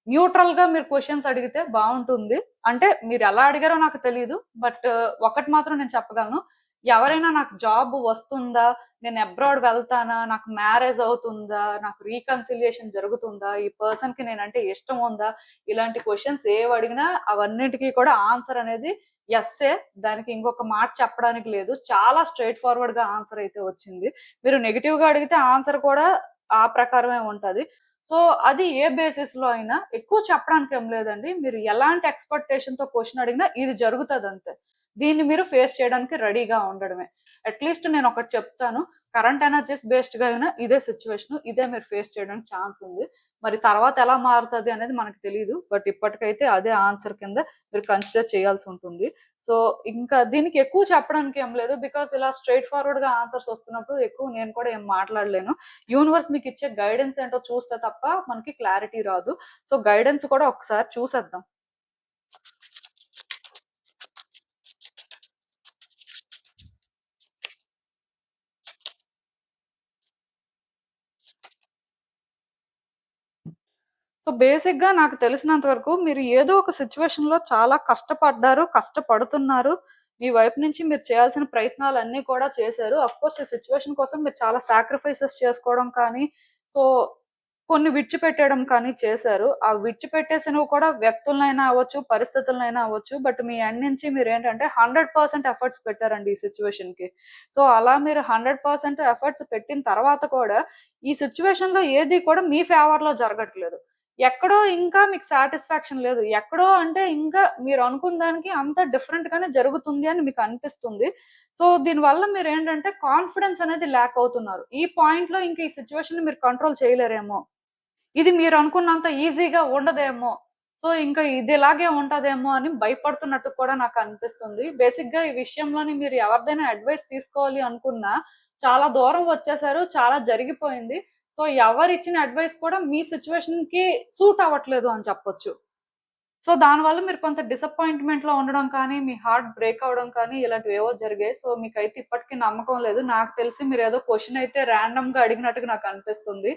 న్యూట్రల్‌గా మీరు క్వెషన్స్ అడిగితే బావుంటుంది. అంటే మీరెలా అడిగారో నాకు తెలీదు. బట్ ఒకటి మాత్రం నేను చెప్పగలను. ఎవరైనా నాకు జాబ్ వస్తుందా? నేను అబ్రాడ్ వెళ్తానా? నాకు మ్యారేజ్ అవుతుందా? నాకు రీకన్సిలియేషన్ జరుగుతుందా? ఈ పర్సన్‌కి నేనంటే ఇష్టం ఉందా? ఇలాంటి క్వెషన్స్ ఏవడిగినా అవన్నిటికి కూడా ఆన్సర్ అనేది యెస్సే. దానికి ఇంకొక మాట చెప్పడానికి లేదు. చాలా స్ట్రెయిట్ ఫార్వర్డ్‌గా ఆన్సర్ అయితే వచ్చింది. మీరు నెగెటివ్‌గా అడిగితే ఆన్సర్ కూడా ఆ ప్రకారమే ఉంటది. సో, అది ఏ బేసిస్‌లో అయినా ఎక్కువ చెప్పడానికి ఏం లేదండి. మీరు ఎలాంటి ఎక్స్‌పెక్టేషన్‌తో క్వెషన్ అడిగినా ఇది జరుగుతదంతే. దీన్ని మీరు ఫేస్ చేయడానికి రెడీగా ఉండడమే. అట్‌లీస్ట్ నేనొకటి చెప్తాను. కరెంట్ ఎనర్జీస్ బేస్డ్‌గా అయినా ఇదే సిట్యుయేషను. ఇదే మీరు ఫేస్ చేయడానికి ఛాన్స్ ఉంది. మరి తర్వాత ఎలా మారుతది అనేది మనకు తెలీదు. బట్ ఇప్పటికైతే అదే ఆన్సర్ కింద మీరు కన్సిడర్ చేయాల్సుంటుంది. సో, ఇంకా దీనికి ఎక్కువ చెప్పడానికి ఏం లేదు. బికాజ్ ఇలా స్ట్రెయిట్ ఫార్వర్డ్‌గా ఆన్సర్స్ వస్తున్నప్పుడు ఎక్కువ నేను కూడా ఏం మాట్లాడలేను. యూనివర్స్ మీకిచ్చే గైడెన్స్ ఏంటో చూస్తే తప్ప మనకి క్లారిటీ రాదు. సో, గైడెన్స్ కూడా ఒకసారి చూసేద్దాం. సో, బేసిక్‌గా నాకు తెలిసినంత వరకు మీరు ఏదో ఒక సిట్యుయేషన్‌లో చాలా కష్టపడ్డారు, కష్టపడుతున్నారు. మీ వైపు నుంచి మీరు చేయాల్సిన ప్రయత్నాలన్నీ కూడా చేశారు. ఆఫ్‌కోర్స్ ఈ సిట్యుయేషన్ కోసం మీరు చాలా సాక్రిఫైసెస్ చేసుకోవడం కానీ, సో, కొన్ని విడిచిపెట్టడం కానీ చేశారు. ఆ విడిచిపెట్టేసినవి కూడా వ్యక్తులనైనా అవ్వచ్చు, పరిస్థితులనైనా అవ్వచ్చు. బట్ మీ ఎండ్ నుంచి మీరేంటంటే 100% ఎఫర్ట్స్ పెట్టారండి ఈ సిట్యుయేషన్‌కి. సో, అలా మీరు 100% ఎఫర్ట్స్ పెట్టిన తర్వాత కూడా ఈ సిట్యుయేషన్‌లో ఏది కూడా మీ ఫేవర్‌లో జరగట్లేదు. ఎక్కడో ఇంకా మీకు సాటిస్ఫాక్షన్ లేదు. ఎక్కడో అంటే ఇంకా మీరు అనుకున్న దానికి అంత డిఫరెంట్‌గానే జరుగుతుంది అని మీకు అనిపిస్తుంది. సో, దీనివల్ల మీరేంటంటే కాన్ఫిడెన్స్ అనేది ల్యాక్ అవుతున్నారు. ఈ పాయింట్‌లో ఇంక ఈ సిట్యుయేషన్‌ని మీరు కంట్రోల్ చేయలేరేమో! ఇది మీరనుకున్నంత ఈజీగా ఉండదేమో! సో, ఇంకా ఇదిలాగే ఉంటదేమో అని భయపడుతున్నట్టు కూడా నాకనిపిస్తుంది. బేసిక్‌గా ఈ విషయంలోని మీరు ఎవరిదైనా అడ్వైస్ తీసుకోవాలి అనుకున్నా, చాలా దూరం వచ్చేసారు. చాలా జరిగిపోయింది. సో, ఎవరిచ్చిన అడ్వైస్ కూడా మీ సిట్యుయేషన్‌కి సూట్ అవ్వట్లేదు అని చెప్పొచ్చు. సో, దానివల్ల మీరు కొంత డిసప్పాయింట్‌మెంట్‌లో ఉండడం కానీ, మీ హార్ట్ బ్రేక్ అవ్వడం కానీ ఇలాంటివేవో జరిగాయి. సో, మీకైతే ఇప్పటికి నమ్మకం లేదు. నాకు తెలిసి మీరేదో క్వెషన్ అయితే ర్యాండమ్‌గా అడిగినట్టుగా నాకనిపిస్తుంది.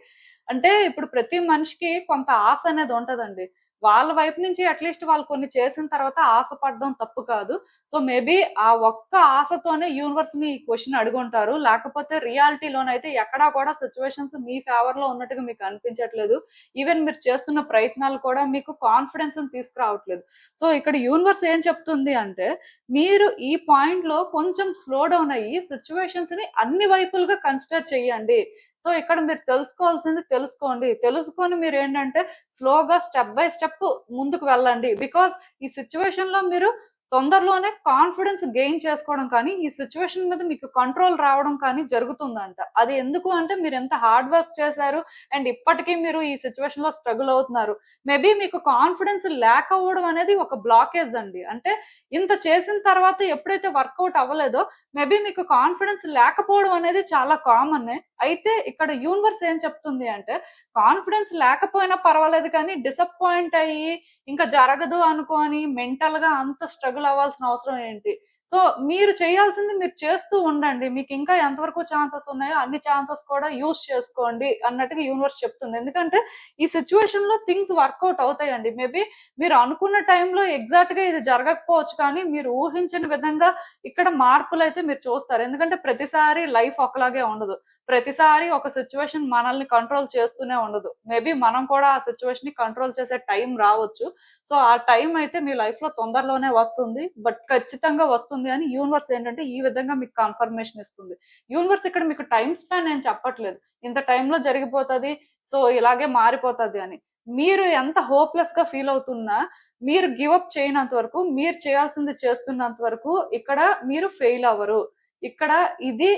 అంటే ఇప్పుడు ప్రతి మనిషికి కొంత ఆశ అనేది ఉంటదండి. వాళ్ళ వైపు నుంచి అట్‌లీస్ట్ వాళ్ళు కొన్ని చేసిన తర్వాత ఆశపడడం తప్పు కాదు. సో, మేబీ ఆ ఒక్క ఆశతోనే యూనివర్స్‌ని ఈ క్వెషన్ అడిగుంటారు. లేకపోతే రియాలిటీలోనైతే ఎక్కడా కూడా సిట్యుయేషన్స్ మీ ఫేవర్‌లో ఉన్నట్టుగా మీకు అనిపించట్లేదు. ఈవెన్ మీరు చేస్తున్న ప్రయత్నాలు కూడా మీకు కాన్ఫిడెన్స్‌ని తీసుకురావట్లేదు. సో, ఇక్కడ యూనివర్స్ ఏం చెప్తుంది అంటే, మీరు ఈ పాయింట్‌లో కొంచెం స్లో డౌన్ అయ్యి సిట్యుయేషన్స్‌ని అన్ని వైపులుగా కన్సిడర్ చేయండి. సో, ఇక్కడ మీరు తెలుసుకోవాల్సింది తెలుసుకోండి. తెలుసుకొని మీరేంటంటే స్లోగా స్టెప్ బై స్టెప్ ముందుకు వెళ్ళండి. బికాజ్ ఈ సిట్యుయేషన్‌లో మీరు తొందరలోనే కాన్ఫిడెన్స్ గెయిన్ చేసుకోవడం కానీ, ఈ సిట్యుయేషన్ మీద మీకు కంట్రోల్ రావడం కానీ జరుగుతుందంట. అది ఎందుకు అంటే మీరెంత హార్డ్ వర్క్ చేశారు అండ్ ఇప్పటికీ మీరు ఈ సిట్యుయేషన్‌లో స్ట్రగుల్ అవుతున్నారు. మేబీ మీకు కాన్ఫిడెన్స్ ల్యాక్ అవ్వడం అనేది ఒక బ్లాకేజ్ అండి. అంటే ఇంత చేసిన తర్వాత ఎప్పుడైతే వర్కౌట్ అవ్వలేదో మేబీ మీకు కాన్ఫిడెన్స్ లేకపోవడం అనేది చాలా కామనే. అయితే ఇక్కడ యూనివర్స్ ఏం చెప్తుంది అంటే, కాన్ఫిడెన్స్ లేకపోయినా పర్వాలేదు కానీ డిసప్పాయింట్ అయ్యి ఇంకా జరగదు అనుకోని మెంటల్‌గా అంత స్ట్రగుల్ అవ్వాల్సిన అవసరం ఏంటి? సో, మీరు చేయాల్సింది మీరు చేస్తూ ఉండండి. మీకింకా ఎంతవరకు ఛాన్సెస్ ఉన్నాయో అన్ని ఛాన్సెస్ కూడా యూజ్ చేసుకోండి అన్నట్టుగా యూనివర్స్ చెప్తుంది. ఎందుకంటే ఈ సిట్యుయేషన్‌లో థింగ్స్ వర్కౌట్ అవుతాయండి. మేబీ మీరు అనుకున్న టైంలో ఎగ్జాక్ట్‌గా ఇది జరగకపోవచ్చు కానీ, మీరు ఊహించని విధంగా ఇక్కడ మార్పులైతే మీరు చూస్తారు. ఎందుకంటే ప్రతిసారి లైఫ్ ఒకలాగే ఉండదు. ప్రతిసారి ఒక సిట్యుయేషన్ మనల్ని కంట్రోల్ చేస్తూనే ఉండదు. మేబీ మనం కూడా ఆ సిట్యుయేషన్‌ని కంట్రోల్ చేసే టైం రావచ్చు. సో, ఆ టైం అయితే మీ లైఫ్‌లో తొందరలోనే వస్తుంది. బట్ ఖచ్చితంగా వస్తుంది అని యూనివర్స్ ఏంటంటే ఈ విధంగా మీకు కన్ఫర్మేషన్ ఇస్తుంది. యూనివర్స్ ఇక్కడ మీకు టైమ్ స్పాన్ ఏం చెప్పట్లేదు. ఇంత టైంలో జరిగిపోతది. సో, ఇలాగే మారిపోతది అని. మీరు ఎంత హోప్‌లెస్‌గా ఫీల్ అవుతున్నా, మీరు గివ్ అప్ చేయనంత వరకు, మీరు చేయాల్సింది చేస్తున్నంత వరకు ఇక్కడ మీరు ఫెయిల్ అవ్వరు. ఇక్కడ ఇది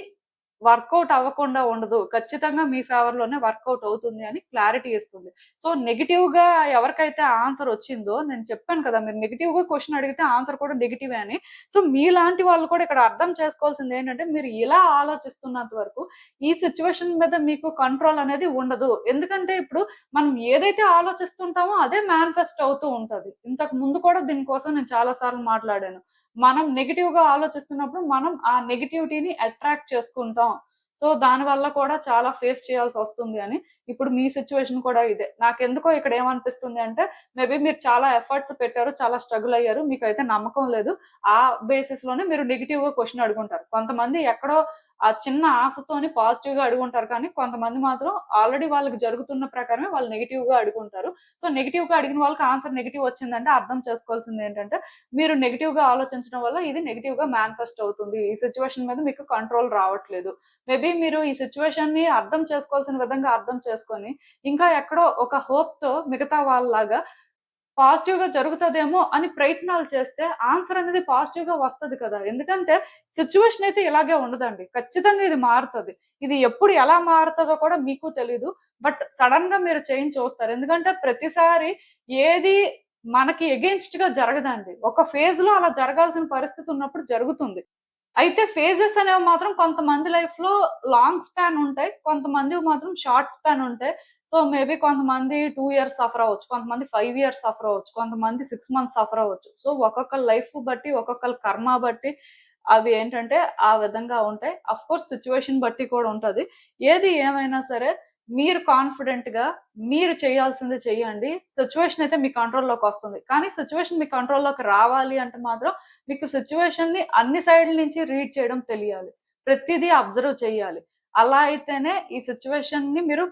వర్కౌట్ అవ్వకుండా ఉండదు. ఖచ్చితంగా మీ ఫేవర్‌లోనే వర్కౌట్ అవుతుంది అని క్లారిటీ ఇస్తుంది. సో, నెగెటివ్‌గా ఎవరికైతే ఆన్సర్ వచ్చిందో నేను చెప్పాను కదా! మీరు నెగెటివ్‌గా క్వెషన్ అడిగితే ఆన్సర్ కూడా నెగెటివే అని. సో, మీలాంటి వాళ్ళు కూడా ఇక్కడ అర్థం చేసుకోవాల్సింది ఏంటంటే, మీరు ఇలా ఆలోచిస్తున్నంత వరకు ఈ సిట్యుయేషన్ మీద మీకు కంట్రోల్ అనేది ఉండదు. ఎందుకంటే ఇప్పుడు మనం ఏదైతే ఆలోచిస్తుంటామో అదే మేనిఫెస్ట్ అవుతూ ఉంటది. ఇంతకు ముందు కూడా దీనికోసం నేను చాలా సార్లు మాట్లాడాను. మనం నెగెటివ్‌గా ఆలోచిస్తున్నప్పుడు మనం ఆ నెగటివిటీని అట్రాక్ట్ చేసుకుంటాం. సో, దానివల్ల కూడా చాలా ఫేస్ చేయాల్సొస్తుంది అని. ఇప్పుడు మీ సిట్యుయేషన్ కూడా ఇదే. నాకెందుకో ఇక్కడ ఏమనిపిస్తుంది అంటే, మేబీ మీరు చాలా ఎఫర్ట్స్ పెట్టారు. చాలా స్ట్రగుల్ అయ్యారు. మీకైతే నమ్మకం లేదు. ఆ బేసిస్‌లోనే మీరు నెగెటివ్‌గా క్వెషన్ అడుగుంటారు. కొంతమంది ఎక్కడో ఆ చిన్న ఆశతోని పాజిటివ్‌గా అడుగుంటారు. కానీ కొంతమంది మాత్రం ఆల్రెడీ వాళ్ళకి జరుగుతున్న ప్రకారమే వాళ్ళు నెగెటివ్‌గా అడుగుంటారు. సో, నెగెటివ్‌గా అడిగిన వాళ్ళకి ఆన్సర్ నెగెటివ్ వచ్చిందంటే అర్థం చేసుకోవాల్సిందేంటంటే, మీరు నెగెటివ్‌గా ఆలోచించడం వల్ల ఇది నెగెటివ్‌గా మేనిఫెస్ట్ అవుతుంది. ఈ సిట్యుయేషన్ మీద మీకు కంట్రోల్ రావట్లేదు. మేబీ మీరు ఈ సిట్యుయేషన్‌ని అర్థం చేసుకోవాల్సిన విధంగా అర్థం చేసుకొని, ఇంకా ఎక్కడో ఒక హోప్‌తో మిగతా వాళ్ళలాగా పాజిటివ్‌గా జరుగుతదేమో అని ప్రయత్నాలు చేస్తే ఆన్సర్ అనేది పాజిటివ్‌గా వస్తది కదా! ఎందుకంటే సిట్యుయేషన్ అయితే ఇలాగే ఉండదండి. ఖచ్చితంగా ఇది మారుతది. ఇది ఎప్పుడు ఎలా మారుతదో కూడా మీకు తెలీదు. బట్ సడెన్‌గా మీరు చేంజ్ చూస్తారు. ఎందుకంటే ప్రతిసారి ఏది మనకి ఎగెయిన్స్ట్‌గా జరగదండి. ఒక ఫేజ్‌లో అలా జరగాల్సిన పరిస్థితి ఉన్నప్పుడు జరుగుతుంది. అయితే ఫేజెస్ అనేవి మాత్రం కొంతమంది లైఫ్‌లో లాంగ్ స్పాన్ ఉంటాయి. కొంతమందివి మాత్రం షార్ట్ స్పాన్ ఉంటాయి. సో, మేబీ కొంతమంది 2 ఇయర్స్ సఫర్ అవ్వచ్చు. కొంతమంది 5 ఇయర్స్ సఫర్ అవ్వచ్చు. కొంతమంది 6 మంత్స్ సఫర్ అవ్వచ్చు. సో, ఒక్కొక్కళ్ళ లైఫ్ బట్టి, ఒక్కొక్కళ్ళ కర్మ బట్టి అవి ఏంటంటే ఆ విధంగా ఉంటాయి. ఆఫ్‌కోర్స్ సిట్యుయేషన్ బట్టి కూడా ఉంటది. ఏది ఏమైనా సరే మీరు కాన్ఫిడెంట్‌గా మీరు చేయాల్సింది చేయండి. సిట్యుయేషన్ అయితే మీ కంట్రోల్‌లోకొస్తుంది. కానీ సిట్యుయేషన్ మీ కంట్రోల్‌లోకి రావాలి అంటే మాత్రం మీకు సిట్యుయేషన్‌ని అన్ని సైడ్‌ల నుంచి రీడ్ చేయడం తెలియాలి. ప్రతిదీ అబ్జర్వ్ చేయాలి. అలా అయితేనే ఈ సిట్యుయేషన్‌ని మీరు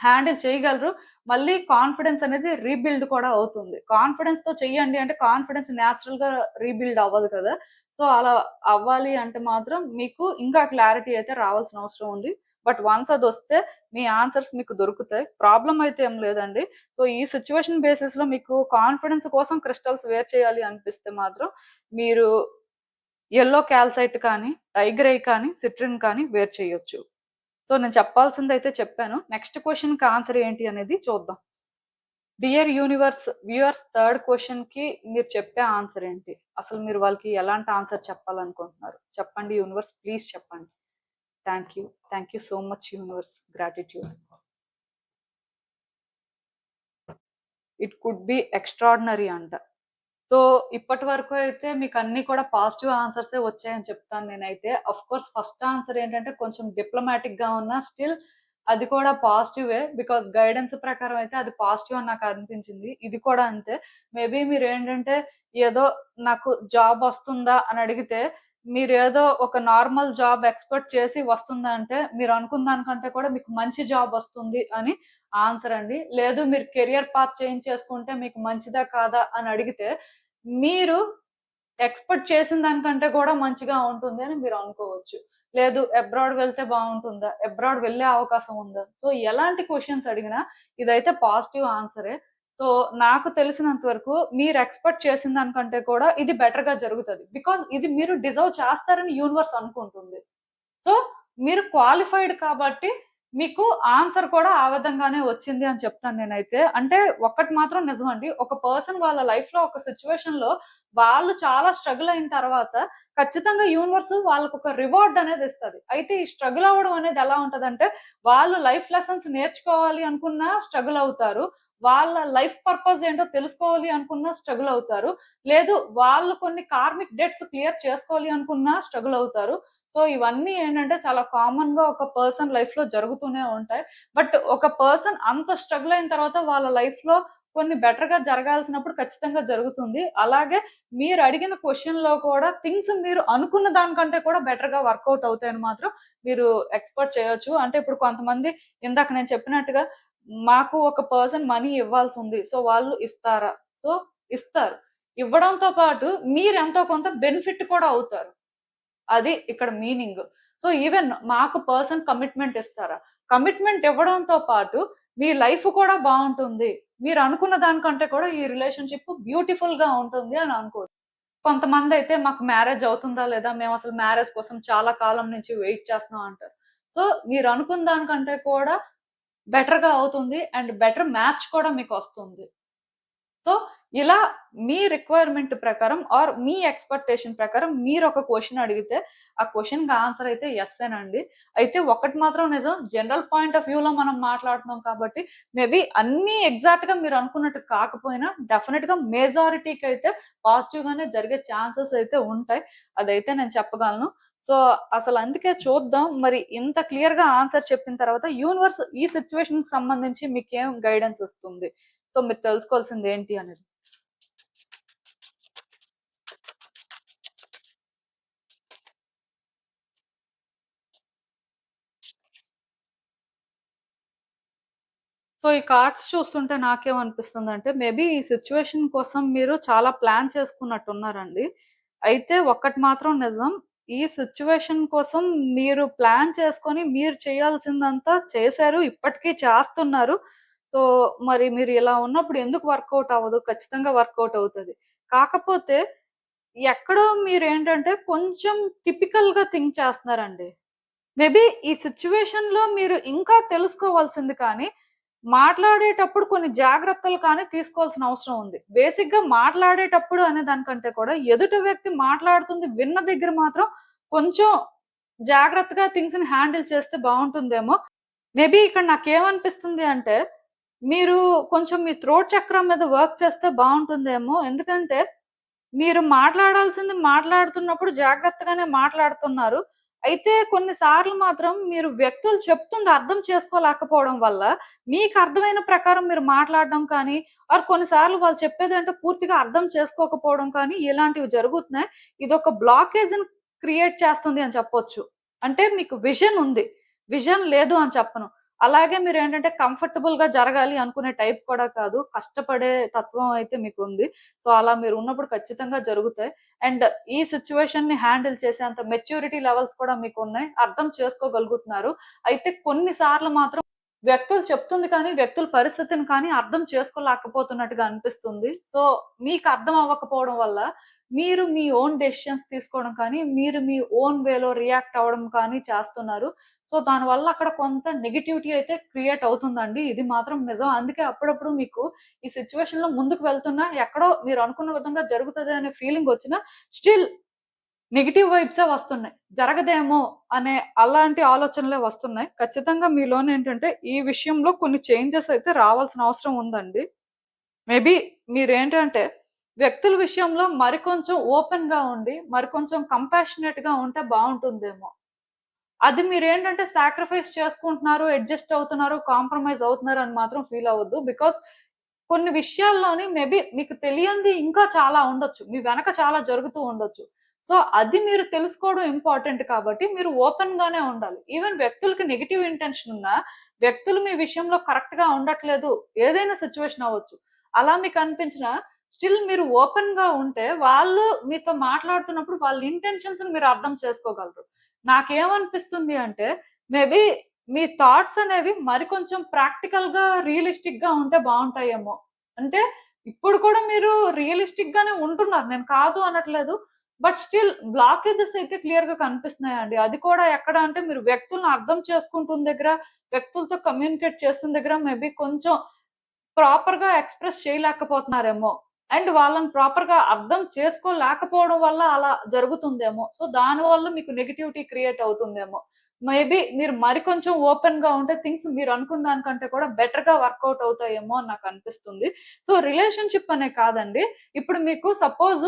హ్యాండిల్ చేయగలరు. మళ్ళీ కాన్ఫిడెన్స్ అనేది రీబిల్డ్ కూడా అవుతుంది. కాన్ఫిడెన్స్‌తో చెయ్యండి అంటే కాన్ఫిడెన్స్ న్యాచురల్‌గా రీబిల్డ్ అవ్వదు కదా! సో, అలా అవ్వాలి అంటే మాత్రం మీకు ఇంకా క్లారిటీ అయితే రావాల్సిన అవసరం ఉంది. బట్ వన్స్ అదొస్తే మీ ఆన్సర్స్ మీకు దొరుకుతాయి. ప్రాబ్లమ్ అయితే ఏం లేదండి. సో, ఈ సిట్యుయేషన్ బేసిస్‌లో మీకు కాన్ఫిడెన్స్ కోసం క్రిస్టల్స్ వేర్ చేయాలి అనిపిస్తే మాత్రం మీరు యెల్లో కాల్సైట్ కానీ, టైగ్రై కానీ, సిట్రిన్ కానీ వేర్ చేయొచ్చు. సో, నేను చెప్పాల్సిందైతే చెప్పాను. నెక్స్ట్ క్వెషన్‌కి ఆన్సర్ ఏంటి అనేది చూద్దాం. డియర్ యూనివర్స్ వ్యూవర్స్ థర్డ్ క్వెషన్‌కి మీరు చెప్పే ఆన్సర్ ఏంటి? అసలు మీరు వాళ్ళకి ఎలాంటి ఆన్సర్ చెప్పాలనుకుంటున్నారు? చెప్పండి యూనివర్స్ ప్లీజ్ చెప్పండి. Thank you. Thank you so much universe. Gratitude. It could be extraordinary అంట. సో, ఇప్పటి వరకు అయితే మీకు అన్నీ కూడా పాజిటివ్ ఆన్సర్సే వచ్చాయని చెప్తాను నేనైతే. ఆఫ్‌కోర్స్ ఫస్ట్ ఆన్సర్ ఏంటంటే కొంచెం డిప్లొమాటిక్‌గా ఉన్నా స్టిల్ అది కూడా పాజిటివే. బికాజ్ గైడెన్స్ ప్రకారం అయితే అది పాజిటివ్ అని నాకు అనిపించింది. ఇది కూడా అంతే. మేబీ మీరేంటంటే ఏదో నాకు జాబ్ వస్తుందా అని అడిగితే మీరేదో ఒక నార్మల్ జాబ్ ఎక్స్‌పెక్ట్ చేసి వస్తుందా అంటే మీరు అనుకున్న దానికంటే కూడా మీకు మంచి జాబ్ వస్తుంది అని ఆన్సర్ అండి. లేదు మీరు కెరియర్ పాత్ చేంజ్ చేసుకుంటే మీకు మంచిదా కాదా అని అడిగితే మీరు ఎక్స్‌పెక్ట్ చేసిన దానికంటే కూడా మంచిగా ఉంటుంది అని మీరు అనుకోవచ్చు. లేదు అబ్రాడ్ వెళ్తే బావుంటుందా? అబ్రాడ్ వెళ్ళే అవకాశం ఉందా? సో, ఎలాంటి క్వెషన్స్ అడిగినా ఇదైతే పాజిటివ్ ఆన్సరే. సో, నాకు తెలిసినంత వరకు మీరు ఎక్స్‌పెక్ట్ చేసిన దానికంటే కూడా ఇది బెటర్‌గా జరుగుతది. బికాజ్ ఇది మీరు డిజర్వ్ చేస్తారని యూనివర్స్ అనుకుంటుంది. సో, మీరు క్వాలిఫైడ్ కాబట్టి మీకు ఆన్సర్ కూడా ఆ విధంగానే వచ్చింది అని చెప్తాను నేనైతే. అంటే ఒక్కటి మాత్రం నిజమండి. ఒక పర్సన్ వాళ్ళ లైఫ్‌లో ఒక సిట్యుయేషన్‌లో వాళ్ళు చాలా స్ట్రగుల్ అయిన తర్వాత ఖచ్చితంగా యూనివర్స్ వాళ్ళకొక రివార్డ్ అనేది ఇస్తది. అయితే ఈ స్ట్రగుల్ అవ్వడం అనేది ఎలా ఉంటదంటే వాళ్ళు లైఫ్ లెసన్స్ నేర్చుకోవాలి అనుకున్నా స్ట్రగుల్ అవుతారు. వాళ్ళ లైఫ్ పర్పస్ ఏంటో తెలుసుకోవాలి అనుకున్నా స్ట్రగుల్ అవుతారు. లేదు వాళ్ళు కొన్ని కార్మిక్ డెట్స్ క్లియర్ చేసుకోవాలి అనుకున్నా స్ట్రగుల్ అవుతారు. సో, ఇవన్నీ ఏంటంటే చాలా కామన్‌గా ఒక పర్సన్ లైఫ్‌లో జరుగుతూనే ఉంటాయి. బట్ ఒక పర్సన్ అంత స్ట్రగుల్ అయిన తర్వాత వాళ్ళ లైఫ్‌లో కొన్ని బెటర్‌గా జరగాల్సినప్పుడు ఖచ్చితంగా జరుగుతుంది. అలాగే మీరు అడిగిన క్వెషన్‌లో కూడా థింగ్స్ మీరు అనుకున్న దానికంటే కూడా బెటర్‌గా వర్కౌట్ అవుతాయని మాత్రం మీరు ఎక్స్‌పెక్ట్ చేయొచ్చు. అంటే ఇప్పుడు కొంతమంది ఇందాక నేను చెప్పినట్టుగా మాకు ఒక పర్సన్ మనీ ఇవ్వాల్సుంది. సో, వాళ్ళు ఇస్తారా? సో, ఇస్తారు. ఇవ్వడంతో పాటు మీరెంతో కొంత బెనిఫిట్ కూడా అవుతారు. అది ఇక్కడ మీనింగ్. సో, ఈవెన్ మాకు పర్సన్ కమిట్మెంట్ ఇస్తారా? కమిట్మెంట్ ఇవ్వడంతో పాటు మీ లైఫ్ కూడా బావుంటుంది. మీరనుకున్న దానికంటే కూడా ఈ రిలేషన్‌షిప్ బ్యూటిఫుల్‌గా ఉంటుంది అని అనుకోవచ్చు. కొంతమందయితే మాకు మ్యారేజ్ అవుతుందా లేదా? మేమసలు మ్యారేజ్ కోసం చాలా కాలం నుంచి వెయిట్ చేస్తున్నాం అంటారు. సో, మీరనుకున్న దానికంటే కూడా బెటర్‌గా అవుతుంది. అండ్ బెటర్ మ్యాచ్ కూడా మీకొస్తుంది. సో, ఇలా మీ రిక్వైర్‌మెంట్ ప్రకారం ఆర్ మీ ఎక్స్‌పెక్టేషన్ ప్రకారం మీరొక క్వెషన్ అడిగితే, ఆ క్వెషన్‌కి ఆన్సర్ అయితే యెస్సేనండి. అయితే ఒక్కటి మాత్రం నిజం జనరల్ పాయింట్ ఆఫ్ వ్యూలో మనం మాట్లాడుతున్నాం కాబట్టి, మేబీ అన్నీ ఎగ్జాక్ట్‌గా మీరనుకున్నట్టు కాకపోయినా డెఫినిట్‌గా మెజారిటీకైతే పాజిటివ్‌గానే జరిగే ఛాన్సెస్ అయితే ఉంటాయి. అదైతే నేను చెప్పగలను. సో, అసలందుకే చూద్దాం మరి ఇంత క్లియర్‌గా ఆన్సర్ చెప్పిన తర్వాత యూనివర్స్ ఈ సిట్యుయేషన్‌కి సంబంధించి మీకేం గైడెన్స్ ఇస్తుంది? సో, మీరు తెలుసుకోవాల్సిందేంటి అనేది. సో, ఈ కార్డ్స్ చూస్తుంటే నాకేమనిపిస్తుందంటే, మేబీ ఈ సిట్యుయేషన్ కోసం మీరు చాలా ప్లాన్ చేసుకున్నట్టున్నారండి. అయితే ఒక్కటి మాత్రం నిజం. ఈ సిట్యుయేషన్ కోసం మీరు ప్లాన్ చేసుకొని మీరు చేయాల్సిందంతా చేశారు. ఇప్పటికీ చేస్తున్నారు. సో, మరి మీరు ఇలా ఉన్నప్పుడు ఎందుకు వర్కౌట్ అవ్వదు? ఖచ్చితంగా వర్కౌట్ అవుతది. కాకపోతే ఎక్కడో మీరేంటంటే కొంచెం టిపికల్‌గా థింక్ చేస్తున్నారండి. మేబీ ఈ సిట్యుయేషన్‌లో మీరు ఇంకా తెలుసుకోవాల్సింది కానీ, మాట్లాడేటప్పుడు కొన్ని జాగ్రత్తలు కానీ తీసుకోవాల్సిన అవసరం ఉంది. బేసిక్‌గా మాట్లాడేటప్పుడు అనే దానికంటే కూడా, ఎదుటి వ్యక్తి మాట్లాడుతుంది విన్న దగ్గర మాత్రం కొంచెం జాగ్రత్తగా థింగ్స్‌ని హ్యాండిల్ చేస్తే బావుంటుందేమో. మేబీ ఇక్కడ నాకేమనిపిస్తుంది అంటే, మీరు కొంచెం మీ థ్రోట్ చక్రం మీద వర్క్ చేస్తే బావుంటుందేమో. ఎందుకంటే మీరు మాట్లాడాల్సింది మాట్లాడుతున్నప్పుడు జాగ్రత్తగానే మాట్లాడుతున్నారు. అయితే కొన్ని సార్లు మాత్రం మీరు వ్యక్తులు చెప్తుంది అర్థం చేసుకోలేకపోవడం వల్ల, మీకు అర్థమైన ప్రకారం మీరు మాట్లాడడం కానీ, ఆర్ కొన్నిసార్లు వాళ్ళు చెప్పేదేంటో పూర్తిగా అర్థం చేసుకోకపోవడం కానీ, ఇలాంటివి జరుగుతున్నాయి. ఇదొక బ్లాకేజ్‌ని క్రియేట్ చేస్తుంది అని చెప్పొచ్చు. అంటే మీకు విజన్ ఉంది. విజన్ లేదు అని చెప్పను. అలాగే మీరేంటంటే కంఫర్టబుల్‌గా జరగాలి అనుకునే టైప్ కూడా కాదు. కష్టపడే తత్వం అయితే మీకుంది. సో, అలా మీరు ఉన్నప్పుడు ఖచ్చితంగా జరుగుతాయి. అండ్ ఈ సిట్యుయేషన్‌ని హ్యాండిల్ చేసేంత మెచ్యూరిటీ లెవెల్స్ కూడా మీకున్నాయి. అర్థం చేసుకోగలుగుతున్నారు. అయితే కొన్ని సార్లు మాత్రం వ్యక్తులు చెప్తుంది కానీ, వ్యక్తుల పరిస్థితిని కానీ అర్థం చేసుకోలేకపోతున్నట్టుగా అనిపిస్తుంది. సో, మీకు అర్థం అవ్వకపోవడం వల్ల మీరు మీ ఓన్ డెసిషన్స్ తీసుకోవడం కానీ, మీరు మీ ఓన్ వేలో రియాక్ట్ అవ్వడం కానీ చేస్తున్నారు. సో, దానివల్ల అక్కడ కొంత నెగటివిటీ అయితే క్రియేట్ అవుతుందండి. ఇది మాత్రం నిజం. అందుకే అప్పుడప్పుడు మీకు ఈ సిట్యుయేషన్‌లో ముందుకు వెళ్తున్నా ఎక్కడో మీరు అనుకున్న విధంగా జరుగుతది అనే ఫీలింగ్ వచ్చినా స్టిల్ నెగెటివ్ వైబ్సే వస్తున్నాయి. జరగదేమో అనే అలాంటి ఆలోచనలే వస్తున్నాయి. ఖచ్చితంగా మీలోనేంటంటే ఈ విషయంలో కొన్ని చేంజెస్ అయితే రావాల్సిన అవసరం ఉందండి. మేబీ మీరేంటంటే వ్యక్తుల విషయంలో మరికొంచెం ఓపెన్‌గా ఉండి, మరికొంచెం కంపాషనేట్‌గా ఉంటే బావుంటుందేమో. అది మీరేంటంటే సాక్రిఫైస్ చేసుకుంటున్నారు, అడ్జస్ట్ అవుతున్నారు, కాంప్రమైజ్ అవుతున్నారు అని మాత్రం ఫీల్ అవ్వద్దు. బికాజ్ కొన్ని విషయాల్లోని మేబీ మీకు తెలియంది ఇంకా చాలా ఉండొచ్చు. మీ వెనక చాలా జరుగుతూ ఉండొచ్చు. సో, అది మీరు తెలుసుకోవడం ఇంపార్టెంట్ కాబట్టి మీరు ఓపెన్‌గానే ఉండాలి. ఈవెన్ వ్యక్తులకి నెగెటివ్ ఇంటెన్షన్ ఉన్నా, వ్యక్తులు మీ విషయంలో కరెక్ట్‌గా ఉండట్లేదు. ఏదైనా సిట్యుయేషన్ అవ్వచ్చు. అలా మీకు అనిపించినా స్టిల్ మీరు ఓపెన్‌గా ఉంటే వాళ్ళు మీతో మాట్లాడుతున్నప్పుడు వాళ్ళ ఇంటెన్షన్స్‌ని మీరు అర్థం చేసుకోగలరు. నాకేమనిపిస్తుంది అంటే మేబీ మీ థాట్స్ అనేవి మరికొంచెం ప్రాక్టికల్‌గా, రియలిస్టిక్‌గా ఉంటే బావుంటాయేమో. అంటే ఇప్పుడు కూడా మీరు రియలిస్టిక్‌గానే ఉంటున్నారు. నేను కాదు అనట్లేదు. బట్ స్టిల్ బ్లాకేజెస్ అయితే క్లియర్‌గా కనిపిస్తున్నాయండి. అది కూడా ఎక్కడ అంటే మీరు వ్యక్తులను అర్థం చేసుకుంటున్న దగ్గర, వ్యక్తులతో కమ్యూనికేట్ చేస్తున్న దగ్గర మేబీ కొంచెం ప్రాపర్‌గా ఎక్స్‌ప్రెస్ చేయలేకపోతున్నారేమో. అండ్ వాళ్ళని ప్రాపర్‌గా అర్థం చేసుకోలేకపోవడం వల్ల అలా జరుగుతుందేమో. సో, దానివల్ల మీకు నెగటివిటీ క్రియేట్ అవుతుందేమో. మేబీ మీరు మరికొంచెం ఓపెన్‌గా ఉంటే థింగ్స్ మీరు అనుకున్న దానికంటే కూడా బెటర్‌గా వర్కౌట్ అవుతాయేమో అని నాకనిపిస్తుంది. సో, రిలేషన్‌షిప్ అనే కాదండి. ఇప్పుడు మీకు సపోజ్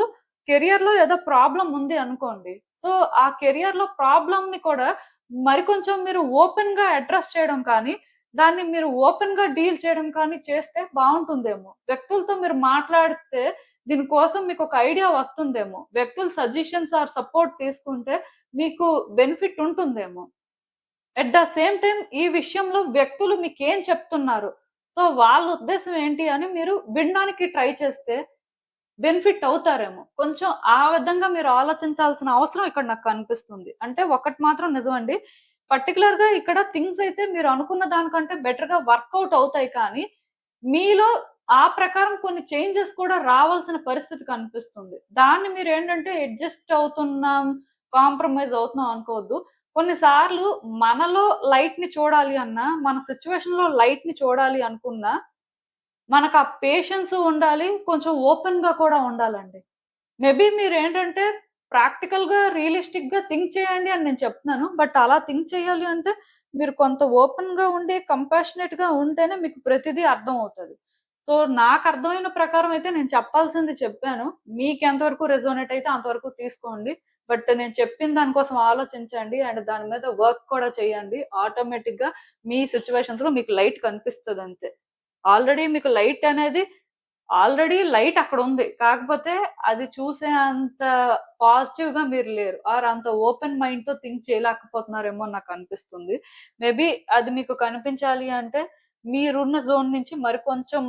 కెరియర్‌లో ఏదో ప్రాబ్లమ్ ఉంది అనుకోండి. సో, ఆ కెరియర్‌లో ప్రాబ్లమ్‌ని కూడా మరికొంచెం మీరు ఓపెన్‌గా అడ్రెస్ చేయడం కానీ, దాన్ని మీరు ఓపెన్‌గా డీల్ చేయడం కానీ చేస్తే బావుంటుందేమో. వ్యక్తులతో మీరు మాట్లాడితే దీని కోసం మీకొక ఐడియా వస్తుందేమో. వ్యక్తుల సజెషన్స్ ఆర్ సపోర్ట్ తీసుకుంటే మీకు బెనిఫిట్ ఉంటుందేమో. ఎట్ ద సేమ్ టైమ్ ఈ విషయంలో వ్యక్తులు మీకేం చెప్తున్నారు? సో, వాళ్ళ ఉద్దేశ్యం ఏంటి అని మీరు వినడానికి ట్రై చేస్తే బెనిఫిట్ అవుతారేమో. కొంచెం ఆ విధంగా మీరు ఆలోచించాల్సిన అవసరం ఇక్కడ నాకు కనిపిస్తుంది. అంటే ఒకటి మాత్రం నిజమండి. పర్టిక్యులర్‌గా ఇక్కడ థింగ్స్ అయితే మీరు అనుకున్న దానికంటే బెటర్‌గా వర్కౌట్ అవుతాయి కానీ, మీలో ఆ ప్రకారం కొన్ని చేంజెస్ కూడా రావాల్సిన పరిస్థితి కనిపిస్తుంది. దాన్ని మీరేంటంటే అడ్జస్ట్ అవుతున్నాం, కాంప్రమైజ్ అవుతున్నాం అనుకోవద్దు. కొన్ని సార్లు మనలో లైట్‌ని చూడాలి అన్నా, మన సిట్యుయేషన్‌లో లైట్‌ని చూడాలి అనుకున్నా మనకు ఆ పేషెన్స్ ఉండాలి. కొంచెం ఓపెన్‌గా కూడా ఉండాలండి. మేబీ మీరేంటంటే ప్రాక్టికల్‌గా, రియలిస్టిక్‌గా థింక్ చేయండి అని నేను చెప్తున్నాను. బట్ అలా థింక్ చేయాలి అంటే మీరు కొంత ఓపెన్‌గా ఉండి, కంపాషనేట్‌గా ఉంటేనే మీకు ప్రతిదీ అర్థమవుతది. సో, నాకు అర్థమైన ప్రకారం అయితే నేను చెప్పాల్సింది చెప్పాను. మీకెంత వరకు రెజోనేట్ అయితే అంతవరకు తీసుకోండి. బట్ నేను చెప్పిన దాని కోసం ఆలోచించండి. అండ్ దాని మీద వర్క్ కూడా చేయండి. ఆటోమేటిక్‌గా మీ సిట్యుయేషన్స్‌లో మీకు లైట్ కనిపిస్తదంతే. ఆల్రెడీ మీకు లైట్ అనేది ఆల్రెడీ లైట్ అక్కడుంది. కాకపోతే అది చూసే అంత పాజిటివ్‌గా మీరు లేరు. ఆర్ అంత ఓపెన్ మైండ్‌తో థింక్ చేయలేకపోతున్నారేమో అని నాకనిపిస్తుంది. మేబీ అది మీకు కనిపించాలి అంటే మీరున్న జోన్ నుంచి మరికొంచెం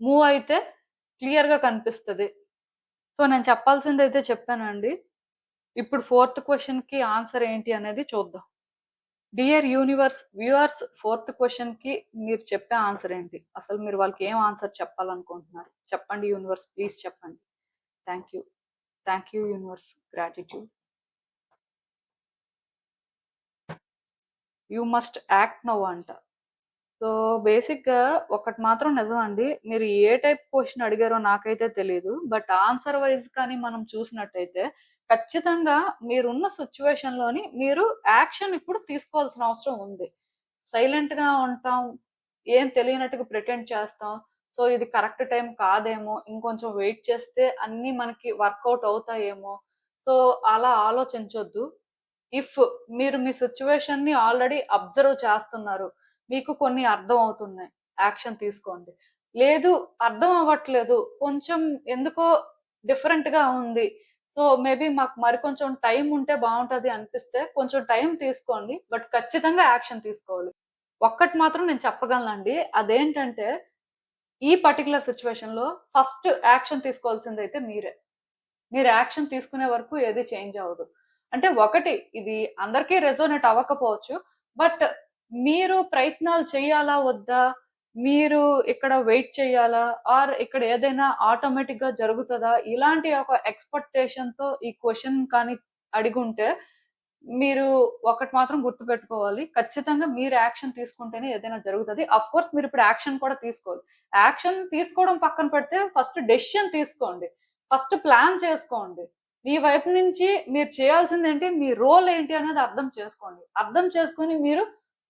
మూవ్ అయితే క్లియర్‌గా కనిపిస్తది. సో, నేను చెప్పాల్సిందైతే చెప్పానండి. ఇప్పుడు ఫోర్త్ క్వెషన్‌కి ఆన్సర్ ఏంటి అనేది చూద్దాం. డియర్ యూనివర్స్ వ్యూవర్స్ ఫోర్త్ క్వెషన్‌కి మీరు చెప్పే ఆన్సర్ ఏంటి? అసలు మీరు వాళ్ళకి ఏం ఆన్సర్ చెప్పాలనుకుంటున్నారు? చెప్పండి యూనివర్స్ ప్లీజ్ చెప్పండి. Thank you. Thank you universe. Gratitude. You must act now అంట. సో, బేసిక్‌గా ఒకటి మాత్రం నిజమండి. మీరు ఏ టైప్ క్వెషన్ అడిగారో నాకైతే తెలీదు. బట్ ఆన్సర్ వైస్ కానీ మనం చూసినట్టయితే ఖచ్చితంగా మీరున్న సిట్యుయేషన్‌లోని మీరు యాక్షన్ ఇప్పుడు తీసుకోవాల్సిన అవసరం ఉంది. సైలెంట్‌గా ఉంటాం. ఏం తెలియనట్టుగా ప్రిటెండ్ చేస్తాం. సో, ఇది కరెక్ట్ టైం కాదేమో, ఇంకొంచెం వెయిట్ చేస్తే అన్నీ మనకి వర్కౌట్ అవుతాయేమో. సో, అలా ఆలోచించొద్దు. ఇఫ్ మీరు మీ సిట్యుయేషన్‌ని ఆల్రెడీ అబ్జర్వ్ చేస్తున్నారు. మీకు కొన్ని అర్థం అవుతున్నాయి. యాక్షన్ తీసుకోండి. లేదు అర్థం అవ్వట్లేదు. కొంచెం ఎందుకో డిఫరెంట్‌గా ఉంది. సో, మేబీ మాకు మరికొంచెం టైం ఉంటే బావుంటది అనిపిస్తే కొంచెం టైం తీసుకోండి. బట్ ఖచ్చితంగా యాక్షన్ తీసుకోవాలి. ఒక్కటి మాత్రం నేను చెప్పగలనండి. అదేంటంటే, ఈ పర్టిక్యులర్ సిట్యుయేషన్‌లో ఫస్ట్ యాక్షన్ తీసుకోవాల్సిందైతే మీరే. మీరు యాక్షన్ తీసుకునే వరకు ఏది చేంజ్ అవ్వదు. అంటే ఒకటి ఇది అందరికీ రెసొనేట్ అవ్వకపోవచ్చు. బట్ మీరు ప్రయత్నాలు చేయాలా? వద్దా? మీరు ఇక్కడ వెయిట్ చేయాలా? ఆర్ ఇక్కడ ఏదైనా ఆటోమేటిక్‌గా జరుగుతదా? ఇలాంటి ఒక ఎక్స్‌పెక్టేషన్‌తో ఈ క్వెషన్ కానీ అడిగుంటే, మీరు ఒకటి మాత్రం గుర్తుపెట్టుకోవాలి. ఖచ్చితంగా మీరు యాక్షన్ తీసుకుంటేనే ఏదైనా జరుగుతది. ఆఫ్‌కోర్స్ మీరిప్పుడు యాక్షన్ కూడా తీసుకోవాలి. యాక్షన్ తీసుకోవడం పక్కన పెడితే ఫస్ట్ డెసిషన్ తీసుకోండి. ఫస్ట్ ప్లాన్ చేసుకోండి. మీ వైపు నుంచి మీరు చేయాల్సిందేంటి? మీ రోల్ ఏంటి అనేది అర్థం చేసుకోండి. అర్థం చేసుకొని మీరు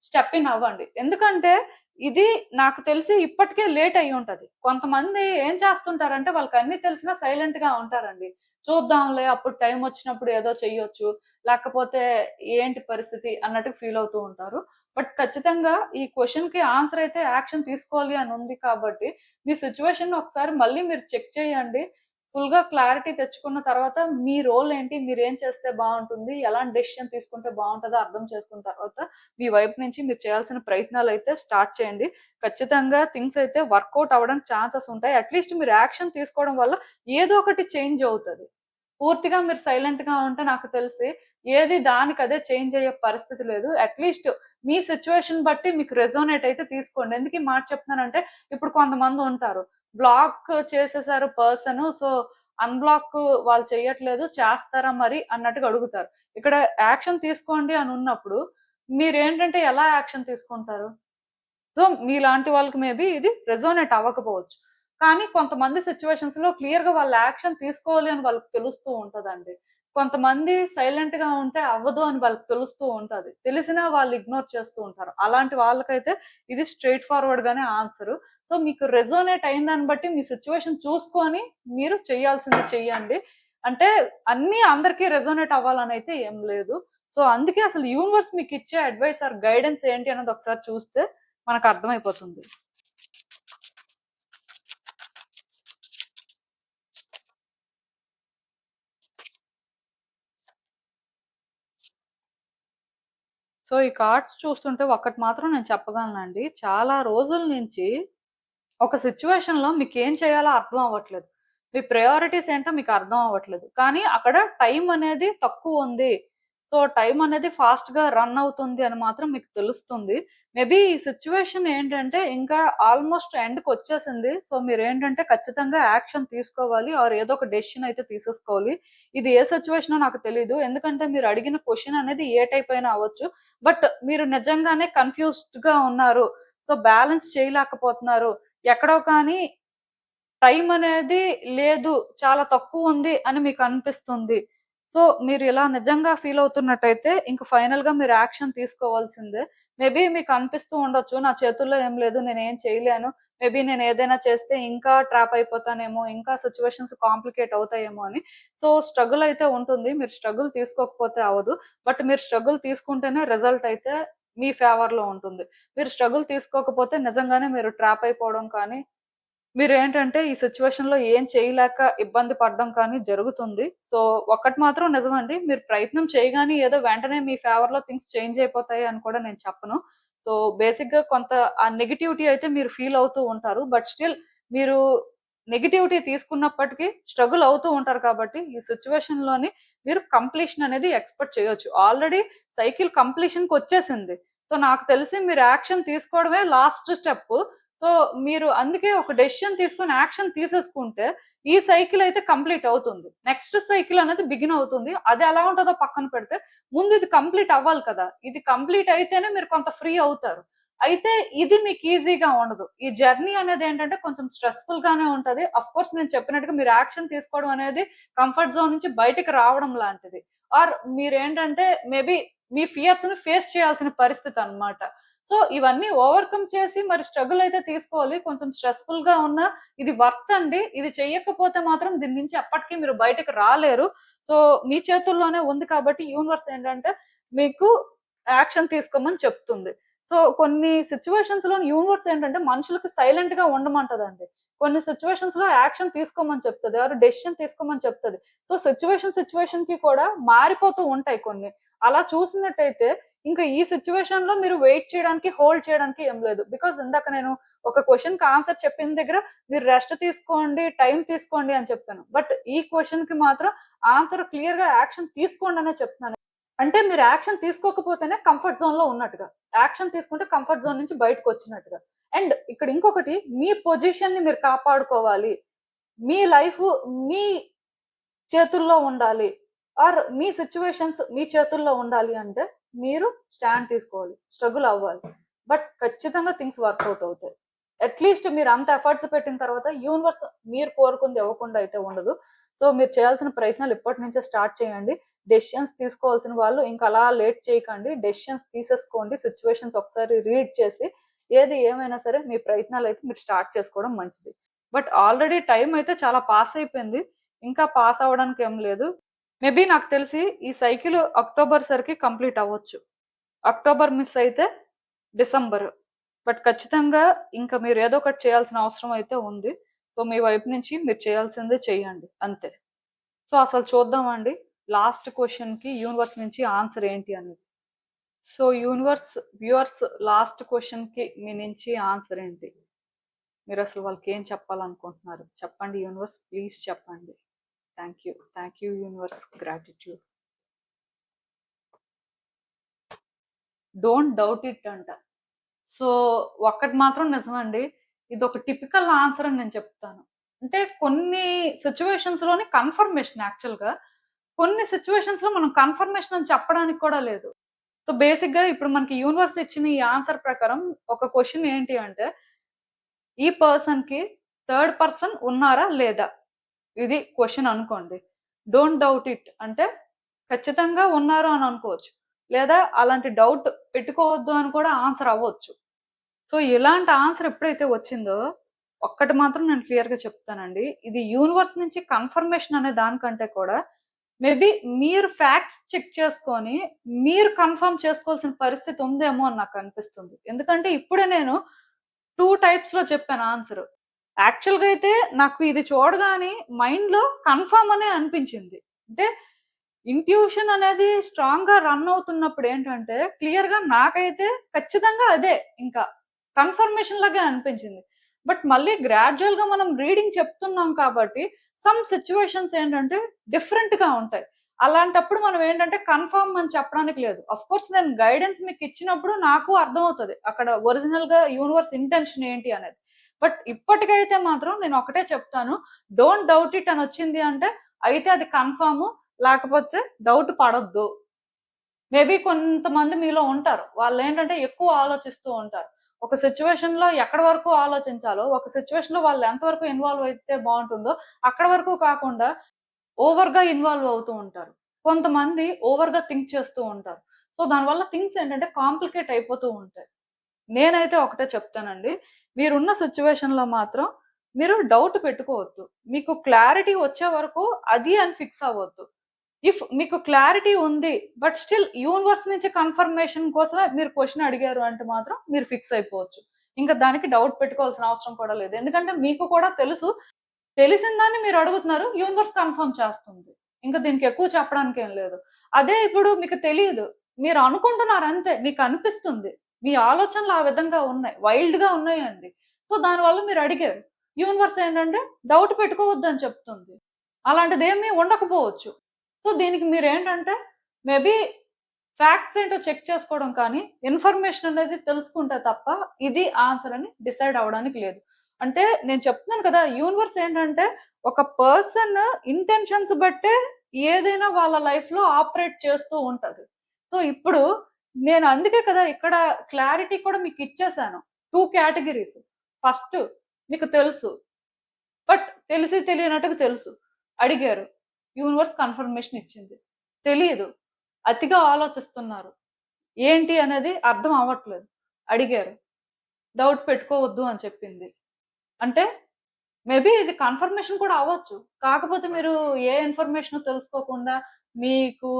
స్టెప్ ఇన్ అవ్వండి. ఎందుకంటే ఇది నాకు తెలిసి ఇప్పటికే లేట్ అయ్యుంటది. కొంతమంది ఏం చేస్తుంటారంటే వాళ్ళకన్నీ తెలిసినా సైలెంట్‌గా ఉంటారండి. చూద్దాంలే అప్పుడు టైం వచ్చినప్పుడు ఏదో చెయ్యొచ్చు. లేకపోతే ఏంటి పరిస్థితి అన్నట్టుగా ఫీల్ అవుతూ ఉంటారు. బట్ ఖచ్చితంగా ఈ క్వెషన్‌కి ఆన్సర్ అయితే యాక్షన్ తీసుకోవాలి అని ఉంది కాబట్టి, మీ సిట్యుయేషన్‌ని ఒకసారి మళ్ళీ మీరు చెక్ చేయండి. ఫుల్‌గా క్లారిటీ తెచ్చుకున్న తర్వాత మీ రోల్ ఏంటి? మీరేం చేస్తే బావుంటుంది? ఎలాంటి డెసిషన్ తీసుకుంటే బావుంటదో అర్థం చేసుకున్న తర్వాత, మీ వైపు నుంచి మీరు చేయాల్సిన ప్రయత్నాలైతే స్టార్ట్ చేయండి. ఖచ్చితంగా థింగ్స్ అయితే వర్కౌట్ అవ్వడానికి ఛాన్సెస్ ఉంటాయి. అట్‌లీస్ట్ మీరు యాక్షన్ తీసుకోవడం వల్ల ఏదో ఒకటి చేంజ్ అవుతది. పూర్తిగా మీరు సైలెంట్‌గా ఉంటే నాకు తెలిసి ఏది దానికదే చేంజ్ అయ్యే పరిస్థితి లేదు. అట్‌లీస్ట్ మీ సిట్యుయేషన్ బట్టి మీకు రెసొనేట్ అయితే తీసుకోండి. ఎందుకు ఈ మాట చెప్తున్నానంటే, ఇప్పుడు కొంతమందుంటారు. బ్లాక్ చేసేసారు పర్సను. సో, అన్‌బ్లాక్ వాళ్ళు చెయ్యట్లేదు. చేస్తారా మరి అన్నట్టుగా అడుగుతారు. ఇక్కడ యాక్షన్ తీసుకోండి అనున్నప్పుడు మీరేంటంటే ఎలా యాక్షన్ తీసుకుంటారు? సో, మీలాంటి వాళ్ళకి మేబీ ఇది రెసొనేట్ అవ్వకపోవచ్చు. కానీ కొంతమంది సిట్యుయేషన్స్‌లో క్లియర్‌గా వాళ్ళు యాక్షన్ తీసుకోవాలి అని వాళ్ళకి తెలుస్తూ ఉంటదండి. కొంతమంది సైలెంట్‌గా ఉంటే అవ్వదు అని వాళ్ళకి తెలుస్తూ ఉంటది. తెలిసినా వాళ్ళు ఇగ్నోర్ చేస్తూ ఉంటారు. అలాంటి వాళ్ళకైతే ఇది స్ట్రెయిట్ ఫార్వర్డ్‌గానే ఆన్సరు. సో, మీకు రెసొనేట్ అయిన దాన్ని బట్టి మీ సిట్యుయేషన్ చూసుకొని మీరు చేయాల్సింది చెయ్యండి. అంటే అన్నీ అందరికీ రెసొనేట్ అవ్వాలనైతే ఏం లేదు. సో, అందుకే అసలు యూనివర్స్ మీకిచ్చే అడ్వైస్ ఆర్ గైడెన్స్ ఏంటి అన్నది ఒకసారి చూస్తే మనకర్థమైపోతుంది. సో, ఈ కార్డ్స్ చూస్తుంటే ఒక్కటి మాత్రం నేను చెప్పగలనండి. చాలా రోజుల నుంచి ఒక సిట్యుయేషన్‌లో మీకేం చేయాలో అర్థం అవ్వట్లేదు. మీ ప్రయారిటీస్ ఏంటో మీకు అర్థం అవ్వట్లేదు. కానీ అక్కడ టైం అనేది తక్కువుంది. సో, టైం అనేది ఫాస్ట్‌గా రన్ అవుతుంది అని మాత్రం మీకు తెలుస్తుంది. మేబీ ఈ సిట్యుయేషన్ ఏంటంటే ఇంకా ఆల్‌మోస్ట్ ఎండ్‌కొచ్చేసింది. సో, మీరేంటంటే ఖచ్చితంగా యాక్షన్ తీసుకోవాలి ఆర్ ఏదో ఒక డెసిషన్ అయితే తీసేసుకోవాలి. ఇది ఏ సిట్యుయేషనో నాకు తెలీదు. ఎందుకంటే మీరు అడిగిన క్వెషన్ అనేది ఏ టైప్ అయినా అవ్వచ్చు. బట్ మీరు నిజంగానే కన్‌ఫ్యూజ్డ్‌గా ఉన్నారు. సో, బ్యాలెన్స్ చేయలేకపోతున్నారు. ఎక్కడో కానీ టైమనేది లేదు. చాలా తక్కువుంది అని మీకనిపిస్తుంది. సో, మీరిలా నిజంగా ఫీలవుతున్నట్టయితే ఇంక ఫైనల్‌గా మీరు యాక్షన్ తీసుకోవాల్సిందే. మేబీ మీకనిపిస్తూ ఉండొచ్చు, నా చేతుల్లో ఏం లేదు, నేనేం చేయలేను. మేబీ నేనేదైనా చేస్తే ఇంకా ట్రాప్ అయిపోతానేమో, ఇంకా సిట్యుయేషన్స్ కాంప్లికేట్ అవుతాయేమో అని. సో, స్ట్రగుల్ అయితే ఉంటుంది. మీరు స్ట్రగుల్ తీసుకోకపోతే అవ్వదు. బట్ మీరు స్ట్రగుల్ తీసుకుంటేనే రిజల్ట్ అయితే మీ ఫేవర్‌లో ఉంటుంది. మీరు స్ట్రగుల్ తీసుకోకపోతే నిజంగానే మీరు ట్రాప్ అయిపోవడం కానీ మీరేంటంటే ఈ సిట్యుయేషన్‌లో ఏం చేయలేక ఇబ్బంది పడడం కానీ జరుగుతుంది. సో, ఒక్కటి మాత్రం నిజమండి. మీరు ప్రయత్నం చేయగానే ఏదో వెంటనే మీ ఫేవర్‌లో థింగ్స్ చేంజ్ అయిపోతాయి అని కూడా నేను చెప్పను. సో, బేసిక్‌గా కొంత ఆ నెగటివిటీ అయితే మీరు ఫీల్ అవుతూ ఉంటారు. బట్ స్టిల్ మీరు నెగటివిటీ తీసుకున్నప్పటికీ స్ట్రగుల్ అవుతూ ఉంటారు కాబట్టి, ఈ సిట్యుయేషన్‌లోని మీరు కంప్లీషన్ అనేది ఎక్స్‌పెక్ట్ చేయొచ్చు. Already cycle కంప్లీషన్‌కొచ్చేసింది. సో, నాకు తెలిసి మీరు యాక్షన్ తీసుకోవడమే లాస్ట్ స్టెప్పు. సో, మీరు అందుకే ఒక డెసిషన్ తీసుకొని యాక్షన్ తీసేసుకుంటే, ఈ సైకిల్ అయితే కంప్లీట్ అవుతుంది. నెక్స్ట్ సైకిల్ అనేది బిగిన్ అవుతుంది. అది ఎలా ఉంటదో పక్కన పెడితే, ముందు ఇది కంప్లీట్ అవ్వాలి కదా! ఇది కంప్లీట్ అయితేనే మీరు కొంత ఫ్రీ అవుతారు. అయితే ఇది మీకు ఈజీగా ఉండదు. ఈ జర్నీ అనేదేంటంటే కొంచెం స్ట్రెస్‌ఫుల్ గానే ఉంటది. ఆఫ్‌కోర్స్ నేను చెప్పినట్టుగా మీరు యాక్షన్ తీసుకోవడం అనేది కంఫర్ట్ జోన్ నుంచి బయటికి రావడం లాంటిది. ఆర్ మీరేంటంటే మేబీ మీ ఫియర్స్‌ని ఫేస్ చేయాల్సిన పరిస్థితనమాట. సో, ఇవన్నీ ఓవర్‌కమ్ చేసి మరి స్ట్రగుల్ అయితే తీసుకోవాలి. కొంచెం స్ట్రెస్‌ఫుల్‌గా ఉన్నా ఇది వర్త్ అండి. ఇది చెయ్యకపోతే మాత్రం దీని నుంచి ఎప్పటికి మీరు బయటకి రాలేరు. సో, మీ చేతుల్లోనే ఉంది కాబట్టి యూనివర్స్ ఏంటంటే మీకు యాక్షన్ తీసుకోమని చెప్తుంది. సో, కొన్ని సిట్యుయేషన్స్‌లోని యూనివర్స్ ఏంటంటే మనుషులకి సైలెంట్‌గా ఉండమంటదండి. కొన్ని సిట్యుయేషన్స్‌లో యాక్షన్ తీసుకోమని చెప్తది. ఆర్ డెసిషన్ తీసుకోమని చెప్తది. సో, సిట్యుయేషన్‌కి కూడా మారిపోతూ ఉంటాయి కొన్ని. అలా చూసినట్టయితే ఇంకా ఈ సిచ్యువేషన్ లో మీరు వెయిట్ చేయడానికి, హోల్డ్ చేయడానికి ఏం లేదు. బికాస్ ఇందాక నేను ఒక క్వశ్చన్ కి ఆన్సర్ చెప్పిన దగ్గర మీరు రెస్ట్ తీసుకోండి, టైం తీసుకోండి అని చెప్పాను. బట్ ఈ క్వశ్చన్ కి మాత్రం ఆన్సర్ క్లియర్ గా యాక్షన్ తీసుకోండి అనే చెప్తున్నాను. అంటే మీరు యాక్షన్ తీసుకోకపోతేనే కంఫర్ట్ జోన్ లో ఉన్నట్టుగా, యాక్షన్ తీసుకుంటే కంఫర్ట్ జోన్ నుంచి బయటకు వచ్చినట్టుగా. అండ్ ఇక్కడ ఇంకొకటి, మీ పొజిషన్ ని మీరు కాపాడుకోవాలి, మీ లైఫ్ మీ చేతుల్లో ఉండాలి, ఆర్ మీ సిచ్యువేషన్స్ మీ చేతుల్లో ఉండాలి అంటే మీరు స్టాండ్ తీసుకోవాలి, స్ట్రగుల్ అవ్వాలి. బట్ ఖచ్చితంగా థింగ్స్ వర్కౌట్ అవుతాయి. అట్లీస్ట్ మీరు అంత ఎఫర్ట్స్ పెట్టిన తర్వాత యూనివర్స్ మీరు కోరుకుంది ఇవ్వకుండా అయితే ఉండదు. సో మీరు చేయాల్సిన ప్రయత్నాలు ఇప్పటి నుంచే స్టార్ట్ చేయండి. డెసిషన్స్ తీసుకోవాల్సిన వాళ్ళు ఇంకా అలా లేట్ చేయకండి, డెసిషన్స్ తీసేసుకోండి. సిచ్యువేషన్స్ ఒకసారి రీడ్ చేసి ఏది ఏమైనా సరే మీ ప్రయత్నాలు అయితే మీరు స్టార్ట్ చేసుకోవడం మంచిది. బట్ ఆల్రెడీ టైం అయితే చాలా పాస్ అయిపోయింది, ఇంకా పాస్ అవ్వడానికి ఏం లేదు. మేబీ నాకు తెలిసి ఈ సైకిల్ అక్టోబర్ సరికి కంప్లీట్ అవ్వచ్చు. అక్టోబర్ మిస్ అయితే డిసెంబర్. బట్ ఖచ్చితంగా ఇంకా మీరు ఏదో ఒకటి చేయాల్సిన అవసరం అయితే ఉంది. సో మీ వైపు నుంచి మీరు చేయాల్సిందే చేయండి, అంతే. సో అసలు చూద్దామండి లాస్ట్ క్వశ్చన్ కి యూనివర్స్ నుంచి ఆన్సర్ ఏంటి అనేది. So universe viewers last question కి మీ నుంచి ఆన్సర్ ఏంటి? మీరు అసలు వాళ్ళకి ఏం చెప్పాలనుకుంటున్నారు? చెప్పండి యూనివర్స్, ప్లీజ్ చెప్పండి. Thank you universe, gratitude. Don't doubt it అంట. సో ఒక్కటి మాత్రం నిజమండి, ఇది ఒక టిపికల్ ఆన్సర్ అని నేను చెప్తాను. అంటే కొన్ని సిచ్యువేషన్స్ లోని కన్ఫర్మేషన్, యాక్చువల్ గా కొన్ని సిచ్యువేషన్స్ లో మనం కన్ఫర్మేషన్ అని చెప్పడానికి కూడా లేదు. సో బేసిక్ గా ఇప్పుడు మనకి యూనివర్స్ ఇచ్చిన ఈ ఆన్సర్ ప్రకారం ఒక క్వశ్చన్ ఏంటి అంటే, ఈ పర్సన్ కి థర్డ్ పర్సన్ ఉన్నారా లేదా, ఇది క్వశ్చన్ అనుకోండి. డోంట్ డౌట్ ఇట్ అంటే ఖచ్చితంగా ఉన్నారు అని అనుకోవచ్చు, లేదా అలాంటి డౌట్ పెట్టుకోవద్దు అని కూడా ఆన్సర్ అవ్వచ్చు. సో ఇలాంటి ఆన్సర్ ఎప్పుడైతే వచ్చిందో ఒక్కటి మాత్రం నేను క్లియర్ గా చెప్తానండి, ఇది యూనివర్స్ నుంచి కన్ఫర్మేషన్ అనే దానికంటే కూడా మేబీ మీరు ఫ్యాక్ట్స్ చెక్ చేసుకొని మీరు కన్ఫర్మ్ చేసుకోవాల్సిన పరిస్థితి ఉందేమో అని నాకు అనిపిస్తుంది. ఎందుకంటే ఇప్పుడే నేను 2 టైప్స్ లో చెప్పాను ఆన్సర్. యాక్చువల్ గా అయితే నాకు ఇది చూడగానే మైండ్ లో కన్ఫర్మ్ అనే అనిపించింది. అంటే ఇంట్యూషన్ అనేది స్ట్రాంగ్ గా రన్ అవుతున్నప్పుడు ఏంటంటే క్లియర్ గా నాకైతే ఖచ్చితంగా అదే ఇంకా కన్ఫర్మేషన్ లాగే అనిపించింది. బట్ మళ్ళీ గ్రాడ్యువల్ గా మనం రీడింగ్ చెప్తున్నాం కాబట్టి సమ్ సిచ్యువేషన్స్ ఏంటంటే డిఫరెంట్ గా ఉంటాయి. అలాంటప్పుడు మనం ఏంటంటే కన్ఫర్మ్ అని చెప్పడానికి లేదు. అఫ్ కోర్స్ నేను గైడెన్స్ మీకు ఇచ్చినప్పుడు నాకు అర్థమవుతుంది అక్కడ ఒరిజినల్ గా యూనివర్స్ ఇంటెన్షన్ ఏంటి అనేది. బట్ ఇప్పటికైతే మాత్రం నేను ఒకటే చెప్తాను, డోంట్ డౌట్ ఇట్ అని వచ్చింది అంటే అయితే అది కన్ఫర్మ్, లేకపోతే డౌట్ పడొద్దు. మేబీ కొంతమంది మీలో ఉంటారు, వాళ్ళు ఏంటంటే ఎక్కువ ఆలోచిస్తూ ఉంటారు. ఒక సిచ్యువేషన్ లో ఎక్కడి వరకు ఆలోచించాలో, ఒక సిచ్యువేషన్ లో వాళ్ళు ఎంతవరకు ఇన్వాల్వ్ అయితే బాగుంటుందో అక్కడ వరకు కాకుండా ఓవర్ గా ఇన్వాల్వ్ అవుతూ ఉంటారు. కొంతమంది ఓవర్ గా థింక్ చేస్తూ ఉంటారు. సో దానివల్ల థింగ్స్ ఏంటంటే కాంప్లికేట్ అయిపోతూ ఉంటాయి. నేనైతే ఒకటే చెప్తానండి, మీరున్న సిచ్యువేషన్ లో మాత్రం మీరు డౌట్ పెట్టుకోవద్దు. మీకు క్లారిటీ వచ్చే వరకు అది అని ఫిక్స్ అవ్వద్దు. ఇఫ్ మీకు క్లారిటీ ఉంది బట్ స్టిల్ యూనివర్స్ నుంచి కన్ఫర్మేషన్ కోసమే మీరు క్వశ్చన్ అడిగారు అంటే మాత్రం మీరు ఫిక్స్ అయిపోవచ్చు. ఇంకా దానికి డౌట్ పెట్టుకోవాల్సిన అవసరం కూడా లేదు. ఎందుకంటే మీకు కూడా తెలుసు, తెలిసిన దాన్ని మీరు అడుగుతున్నారు, యూనివర్స్ కన్ఫర్మ్ చేస్తుంది. ఇంకా దీనికి ఎక్కువ చెప్పడానికి ఏం లేదు. అదే ఇప్పుడు మీకు తెలియదు, మీరు అనుకుంటున్నారు అంతే, మీకు అనిపిస్తుంది, మీ ఆలోచనలు ఆ విధంగా ఉన్నాయి, వైల్డ్ గా ఉన్నాయండి. సో దానివల్ల మీరు అడిగారు, యూనివర్స్ ఏంటంటే డౌట్ పెట్టుకోవద్దు అని చెప్తుంది. అలాంటిది ఏమీ ఉండకపోవచ్చు. సో దీనికి మీరు ఏంటంటే మేబీ ఫ్యాక్ట్స్ ఏంటో చెక్ చేసుకోవడం కానీ ఇన్ఫర్మేషన్ అనేది తెలుసుకుంటే తప్ప ఇది ఆన్సర్ అని డిసైడ్ అవ్వడానికి లేదు. అంటే నేను చెప్తున్నాను కదా, యూనివర్స్ ఏంటంటే ఒక పర్సన్ ఇంటెన్షన్స్ బట్టే ఏదైనా వాళ్ళ లైఫ్ లో ఆపరేట్ చేస్తూ ఉంటది. సో ఇప్పుడు నేను అందుకే కదా ఇక్కడ క్లారిటీ కూడా మీకు ఇచ్చేసాను. 2 కేటగిరీస్. ఫస్ట్ మీకు తెలుసు, బట్ తెలిసి తెలియనట్టుగా తెలుసు, అడిగారు, యూనివర్స్ కన్ఫర్మేషన్ ఇచ్చింది. తెలియదు, అతిగా ఆలోచిస్తున్నారు, ఏంటి అనేది అర్థం అవ్వట్లేదు, అడిగారు, డౌట్ పెట్టుకోవద్దు అని చెప్పింది. అంటే మేబీ ఇది కన్ఫర్మేషన్ కూడా అవ్వచ్చు. కాకపోతే మీరు ఏ ఇన్ఫర్మేషన్ తెలుసుకోకుండా మీకు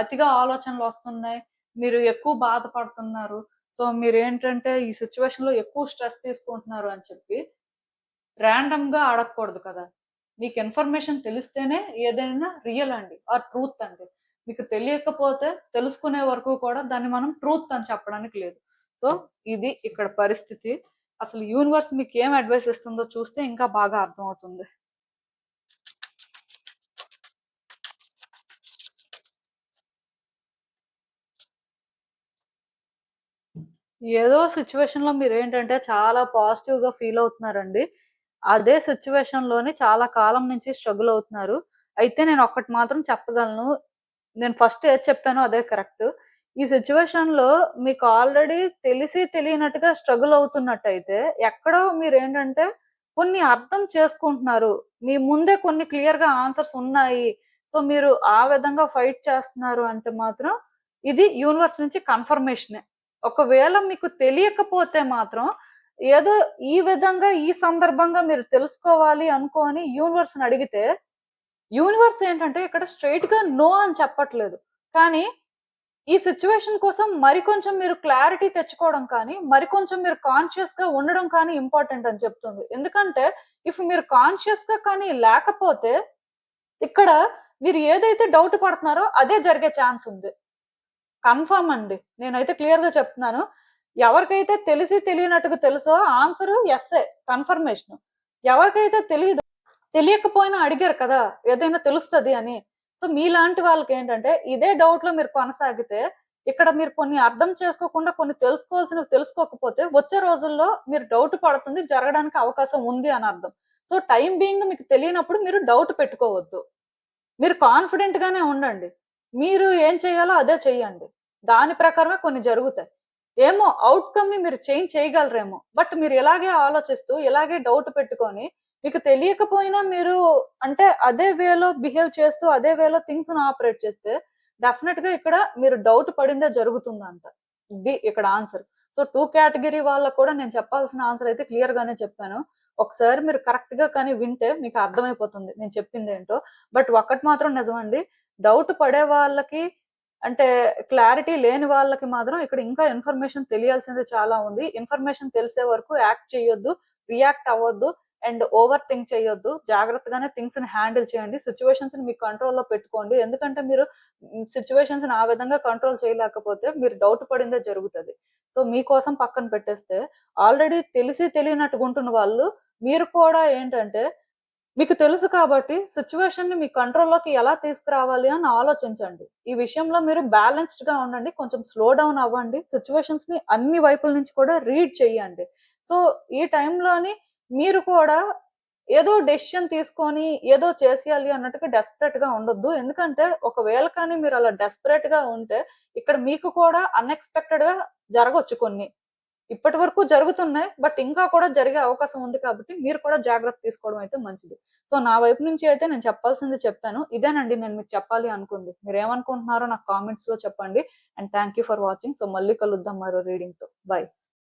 అతిగా ఆలోచనలు వస్తున్నాయి, మీరు ఎక్కువ బాధపడుతున్నారు, సో మీరేంటంటే ఈ సిచ్యువేషన్ లో ఎక్కువ స్ట్రెస్ తీసుకుంటున్నారు అని చెప్పి ర్యాండమ్ గా అడగకూడదు కదా. మీకు ఇన్ఫర్మేషన్ తెలిస్తేనే ఏదైనా రియల్ అండి, ఆర్ ట్రూత్ అండి. మీకు తెలియకపోతే తెలుసుకునే వరకు కూడా దాన్ని మనం ట్రూత్ అని చెప్పడానికి లేదు. సో ఇది ఇక్కడ పరిస్థితి. అసలు యూనివర్స్ మీకు ఏం అడ్వైస్ ఇస్తుందో చూస్తే ఇంకా బాగా అర్థమవుతుంది. ఏదో సిచ్యువేషన్‌లో మీరేంటంటే చాలా పాజిటివ్‌గా ఫీల్ అవుతున్నారండి. అదే సిచ్యువేషన్‌లోని చాలా కాలం నుంచి స్ట్రగుల్ అవుతున్నారు. అయితే నేను ఒక్కటి మాత్రం చెప్పగలను. నేను ఫస్ట్ ఏది చెప్పానో అదే కరెక్ట్. ఈ సిట్యుయేషన్‌లో మీకు ఆల్రెడీ తెలిసి తెలియనట్టుగా స్ట్రగుల్ అవుతున్నట్టయితే, ఎక్కడో మీరేంటంటే కొన్ని అర్థం చేసుకుంటున్నారు. మీ ముందే కొన్ని క్లియర్‌గా ఆన్సర్స్ ఉన్నాయి. సో, మీరు ఆ విధంగా ఫైట్ చేస్తున్నారు అంటే మాత్రం ఇది యూనివర్స్ నుంచి కన్ఫర్మేషనే. ఒకవేళ మీకు తెలియకపోతే మాత్రం ఏదో ఈ విధంగా, ఈ సందర్భంగా మీరు తెలుసుకోవాలి అనుకోని యూనివర్స్‌ని అడిగితే యూనివర్స్ ఏంటంటే ఇక్కడ స్ట్రెయిట్‌గా నో అని చెప్పట్లేదు. కానీ ఈ సిట్యుయేషన్ కోసం మరికొంచెం మీరు క్లారిటీ తెచ్చుకోవడం కానీ, మరికొంచెం మీరు కాన్షియస్‌గా ఉండడం కానీ ఇంపార్టెంట్ అని చెప్తుంది. ఎందుకంటే మీరు కాన్షియస్‌గా కానీ లేకపోతే ఇక్కడ మీరు ఏదైతే డౌట్ పడుతున్నారో అదే జరిగే ఛాన్స్ ఉంది. కన్ఫర్మ్ అండి. నేనైతే క్లియర్‌గా చెప్తున్నాను. ఎవరికైతే తెలిసి తెలియనట్టుగా తెలుసో ఆన్సర్ యెస్సే కన్ఫర్మేషన్. ఎవరికైతే తెలీదో తెలియకపోయినా అడిగారు కదా! ఏదైనా తెలుస్తది అని. సో, మీలాంటి వాళ్ళకేంటంటే, ఇదే డౌట్‌లో మీరు కొనసాగితే, ఇక్కడ మీరు కొన్ని అర్థం చేసుకోకుండా, కొన్ని తెలుసుకోవాల్సినవి తెలుసుకోకపోతే, వచ్చే రోజుల్లో మీరు డౌట్ పడుతుంది, జరగడానికి అవకాశం ఉంది అని అర్థం. సో, టైమ్ బీయింగ్ మీకు తెలియనప్పుడు మీరు డౌట్ పెట్టుకోవద్దు. మీరు కాన్ఫిడెంట్ గానే ఉండండి. మీరు ఏం చేయాలో అదే చెయ్యండి. దాని ప్రకారమే కొన్ని జరుగుతాయి. ఏమో ఔట్‌కమ్‌ని మీరు చేంజ్ చేయగలరేమో. బట్ మీరు ఇలాగే ఆలోచిస్తూ, ఇలాగే డౌట్ పెట్టుకొని, మీకు తెలియకపోయినా మీరు అంటే అదే వేలో బిహేవ్ చేస్తూ, అదే వేలో థింగ్స్‌ని ఆపరేట్ చేస్తే, డెఫినెట్‌గా ఇక్కడ మీరు డౌట్ పడిందే జరుగుతుందంట. ఇది ఇక్కడ ఆన్సర్. సో, 2 కేటగరీ వాళ్ళకి కూడా నేను చెప్పాల్సిన ఆన్సర్ అయితే క్లియర్ గానే చెప్పాను. ఒకసారి మీరు కరెక్ట్‌గా కానీ వింటే మీకు అర్థమైపోతుంది నేను చెప్పిందేంటో. బట్ ఒక్కటి మాత్రం నిజమండి. డౌట్ పడే వాళ్ళకి అంటే క్లారిటీ లేని వాళ్ళకి మాత్రం ఇక్కడ ఇంకా ఇన్ఫర్మేషన్ తెలియాల్సింది చాలా ఉంది. ఇన్ఫర్మేషన్ తెలిసే వరకు యాక్ట్ చేయొద్దు, రియాక్ట్ అవ్వద్దు అండ్ ఓవర్ థింక్ చేయొద్దు. జాగ్రత్తగానే థింగ్స్‌ని హ్యాండిల్ చేయండి. సిట్యుయేషన్స్‌ని మీ కంట్రోల్‌లో పెట్టుకోండి. ఎందుకంటే మీరు సిట్యుయేషన్స్‌ని ఆ విధంగా కంట్రోల్ చేయలేకపోతే మీరు డౌట్ పడిందే జరుగుతది. సో, మీకోసం పక్కన పెట్టేస్తే ఆల్రెడీ తెలిసి తెలియనట్టుగా ఉంటున్న వాళ్ళు మీరు కూడా ఏంటంటే మీకు తెలుసు కాబట్టి సిట్యుయేషన్‌ని మీ కంట్రోల్‌లోకి ఎలా తీసుకురావాలి అని ఆలోచించండి. ఈ విషయంలో మీరు బ్యాలెన్స్‌డ్‌గా ఉండండి. కొంచెం స్లో డౌన్ అవ్వండి. సిట్యుయేషన్స్‌ని అన్ని వైపుల నుంచి కూడా రీడ్ చేయండి. సో, ఈ టైంలోని మీరు కూడా ఏదో డెసిషన్ తీసుకొని ఏదో చేసేయాలి అన్నట్టుగా డెస్పరేట్‌గా ఉండొద్దు. ఎందుకంటే ఒకవేళ కానీ మీరు అలా డెస్పరేట్‌గా ఉంటే ఇక్కడ మీకు కూడా అన్‌ఎక్స్‌పెక్టెడ్‌గా జరగొచ్చు కొన్ని. ఇప్పటి వరకు జరుగుతున్నాయి. బట్ ఇంకా కూడా జరిగే అవకాశం ఉంది కాబట్టి మీరు కూడా జాగ్రత్త తీసుకోవడం అయితే మంచిది. సో, నా వైపు నుంచి అయితే నేను చెప్పాల్సింది చెప్పాను. ఇదేనండి నేను మీకు చెప్పాలి అనుకుంది. మీరేమనుకుంటున్నారో నాకు కామెంట్స్‌లో చెప్పండి. And thank you for watching. So, మళ్ళీ కలుద్దాం మరో రీడింగ్‌తో. బై.